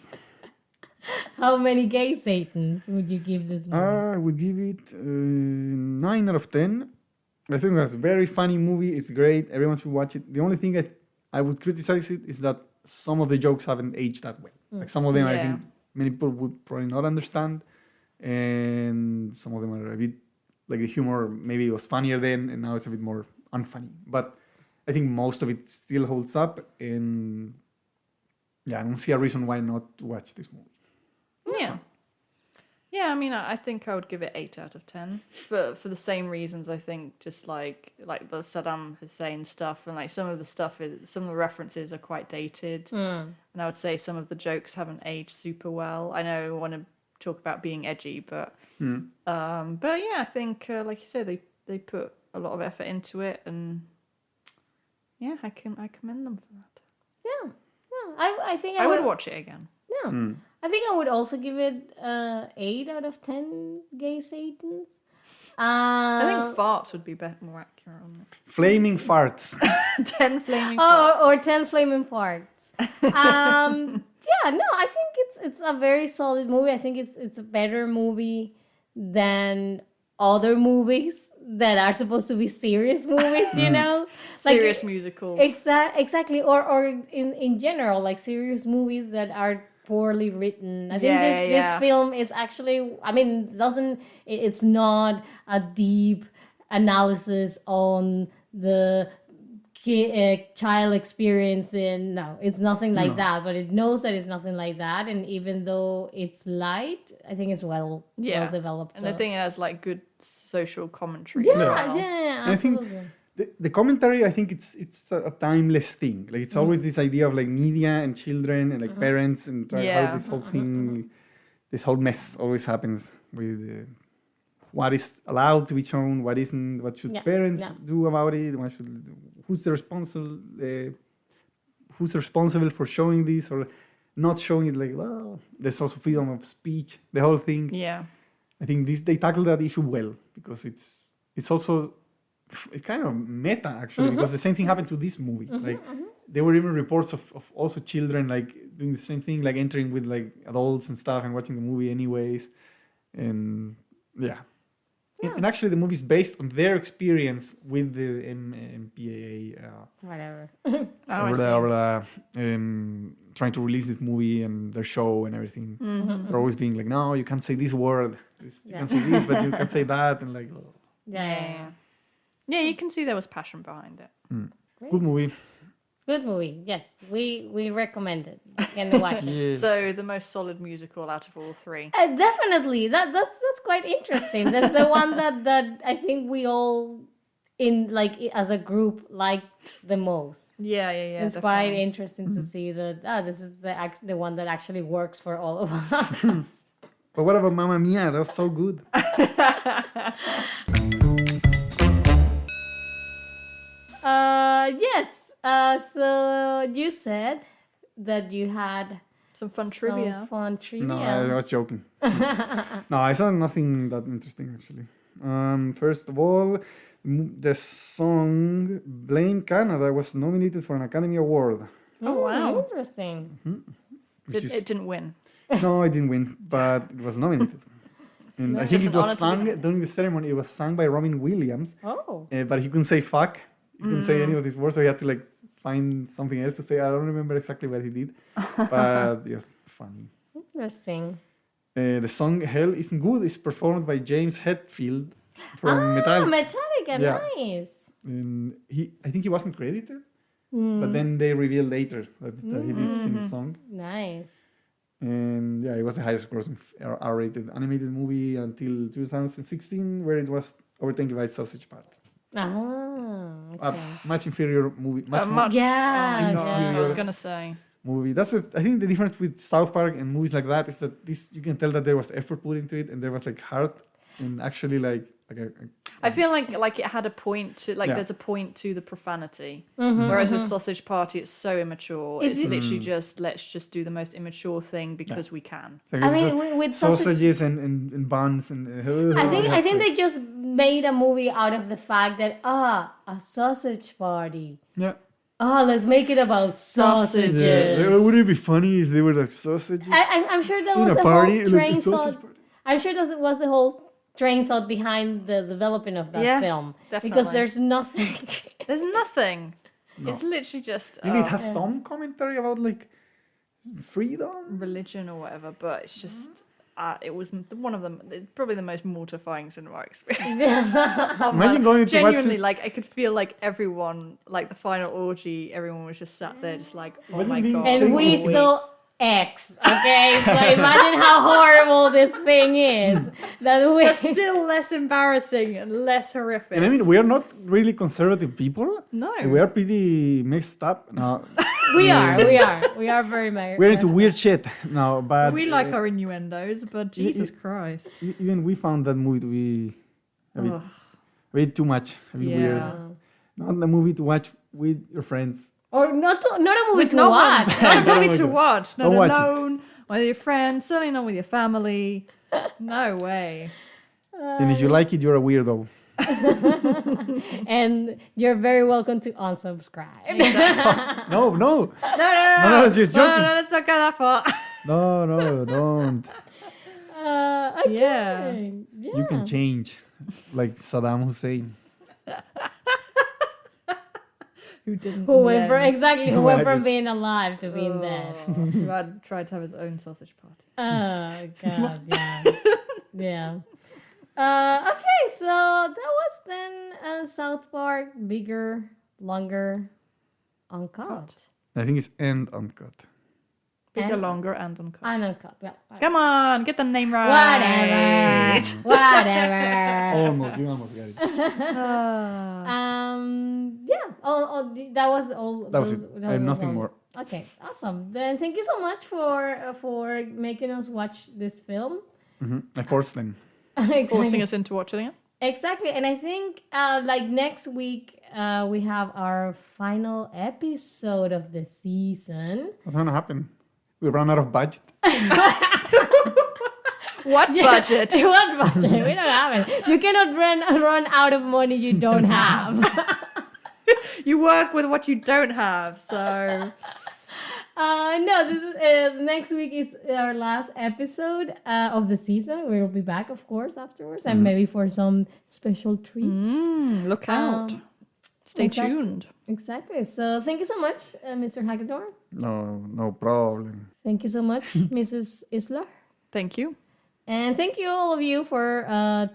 how many gay satans would you give this movie? I would give it 9 out of 10. I think it's a very funny movie. It's great. Everyone should watch it. The only thing I would criticize it is that some of the jokes haven't aged that well. Like some of them, I Yeah. think many people would probably not understand, and some of them are a bit like the humor. Maybe it was funnier then, and now it's a bit more unfunny. But I think most of it still holds up, and yeah, I don't see a reason why not to watch this movie. Yeah. Yeah, I mean, I think I would give it 8 out of 10 for the same reasons. I think just like the Saddam Hussein stuff and like some of the references are quite dated, and I would say some of the jokes haven't aged super well. I know I want to talk about being edgy, but yeah, I think like you said, they put a lot of effort into it, and yeah, I commend them for that. Yeah. I think I would watch it again. Yeah. I think I would also give it 8 out of 10 gay satans. I think farts would be more accurate on Flaming farts. it. 10 flaming farts. or 10 flaming farts. Yeah, no, I think it's a very solid movie. I think it's a better movie than other movies that are supposed to be serious movies, you know? Serious musicals. Exactly. Or in general, like serious movies that are poorly written. I think this film is actually, I mean, it's not a deep analysis on the child experience no, it's nothing like that, but it knows that it's nothing like that, and even though it's light, I think it's well developed. And I think it has like good social commentary. yeah, as well. yeah, And I think absolutely. the commentary, I think it's a timeless thing. Like it's always this idea of like media and children and like parents and how this whole thing, this whole mess always happens with what is allowed to be shown, what isn't, what should parents do about it, who's responsible for showing this or not showing it. Like, well, there's also freedom of speech, the whole thing. Yeah. I think they tackle that issue well because it's also it's kind of meta actually because the same thing happened to this movie. Like there were even reports of also children like doing the same thing, like entering with like adults and stuff and watching the movie anyways. And yeah. And actually the movie is based on their experience with the MPAA Whatever. trying to release this movie and their show and everything. They're always being like, no, you can't say this word. You can say this, but you can't say that. And like, oh. Yeah, you can see there was passion behind it. Good movie. Good movie. Yes, we recommend it. You can watch it. Yes. So the most solid musical out of all three. Definitely. That's quite interesting. That's the one that I think we all in like as a group liked the most. Yeah. It's definitely. quite interesting to see that this is the one that actually works for all of us. But what about Mamma Mia? That was so good. Yes. So you said that you had Some fun trivia. Fun trivia. No, I was joking. No, I saw nothing that interesting actually. First of all, the song "Blame Canada" was nominated for an Academy Award. Oh, wow. Interesting. It didn't win. No, it didn't win, but it was nominated. And I think Just it an honor was to be sung nominated. during the ceremony. It was sung by Robin Williams, Oh. but he couldn't say "fuck." He couldn't say any of these words, so he had to like find something else to say. I don't remember exactly what he did, but it was funny. Interesting. The song "Hell Isn't Good" is performed by James Hetfield from Metallica. Metallica, Yeah. nice. And I think he wasn't credited, but then they revealed later that he did sing the song. Nice. And yeah, it was the highest grossing R-rated animated movie until 2016, where it was overtaken by Sausage Party. Ah, okay. Much inferior movie. Much more Much. Yeah, Oh my God, I was yeah. gonna say. movie. That's it. I think the difference with South Park and movies like that is that this you can tell that there was effort put into it and there was like heart and actually like I feel like it had a point to Yeah. there's a point to the profanity. Mm-hmm, Whereas with Sausage Party, it's so immature. Is It's it- literally just let's just do the most immature thing because we can. like I it's mean, just with sausage, sausages and buns and I think they just made a movie out of the fact that a sausage party. yeah. Let's make it about sausages. Yeah. Would it be funny if they were like sausages I'm sure that in was a the party? whole Like a train sausage thought. party? I'm sure that was the whole train thought behind the development of that Yeah, film. Because definitely. there's nothing. There's nothing. No. It's literally just Maybe it has some commentary about like freedom. religion or whatever, but it's just it was one of them. Probably the most mortifying cinema experience. Imagine going to watch Genuinely, it. like I could feel like everyone, like the final orgy, everyone was just sat there, just like, oh Imagine my being god. And Single we week. saw X. Okay, so imagine how horrible this thing is. That we. But still less embarrassing and less horrific. And I mean, we are not really conservative people. No. We are pretty mixed up now. We are very much. We're into weird shit now, but we like our innuendos, but Jesus Christ. even we found that movie to be a bit, Ugh. a bit too much, a bit Yeah. weird. Not the movie to watch with your friends. Or not a movie With to no watch. one. Not a movie Don't to watch watch. Not Don't watch it. alone, with your friends, certainly not with your family. No way. And if you like it, you're a weirdo. And you're very welcome to unsubscribe. No, No, No, it's just joking. No, let's not go that far. no, don't. Okay. Yeah. Yeah. You can change, like Saddam Hussein. Who didn't? Who in went the from end. exactly who went from Yes. being alive to being dead. Who had tried to have his own sausage party. Oh god, yeah, yeah. Okay, so that was then South Park, bigger, longer, uncut, I think it's end uncut. Bigger, And- longer, and uncut. uncut. Well, Come on, get the name right. whatever. Almost, you almost got it. Yeah. That was all. That was those- it. that I have was nothing all. more. Okay, awesome. Then thank you so much for making us watch this film. I forced them. Forcing us into watching it. Exactly, and I think like next week we have our final episode of the season. What's gonna happen? We run out of budget. What budget? What budget? We don't have it. You cannot run out of money you don't have. You work with what you don't have, so No, this is next week is our last episode of the season. We will be back, of course, afterwards, and maybe for some special treats. look out. Stay exactly. tuned. Exactly. So thank you so much, Mr. Hagedorn. No problem. Thank you so much, Mrs. Isler. Thank you. And thank you all of you for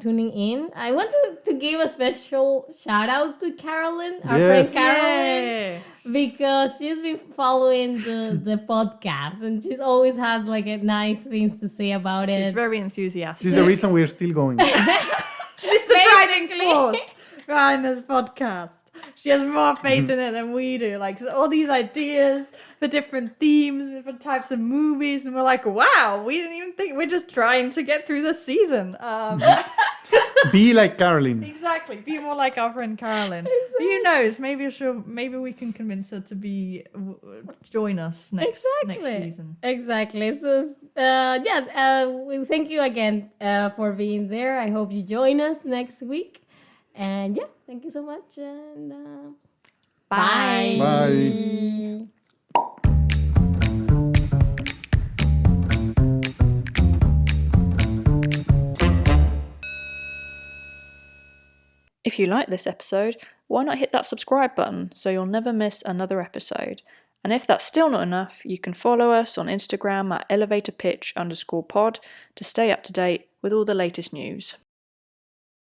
tuning in. I want to give a special shout out to Carolyn, our friend Yes. Carolyn, Yay. because she's been following the podcast and she's always has like a nice things to say about She's it. very enthusiastic. This is the reason we're still going. She's the driving force behind this podcast. She has more faith in it than we do. Like all these ideas for different themes, different types of movies, and we're like, wow, we didn't even think. We're just trying to get through the season. Be like Caroline. Exactly. Be more like our friend Carolyn. Who knows? Maybe we can convince her to join us next season. Exactly. So we thank you again for being there. I hope you join us next week. And yeah, thank you so much. And Bye. Bye. If you like this episode, why not hit that subscribe button so you'll never miss another episode? And if that's still not enough, you can follow us on Instagram at elevatorpitch_pod to stay up to date with all the latest news.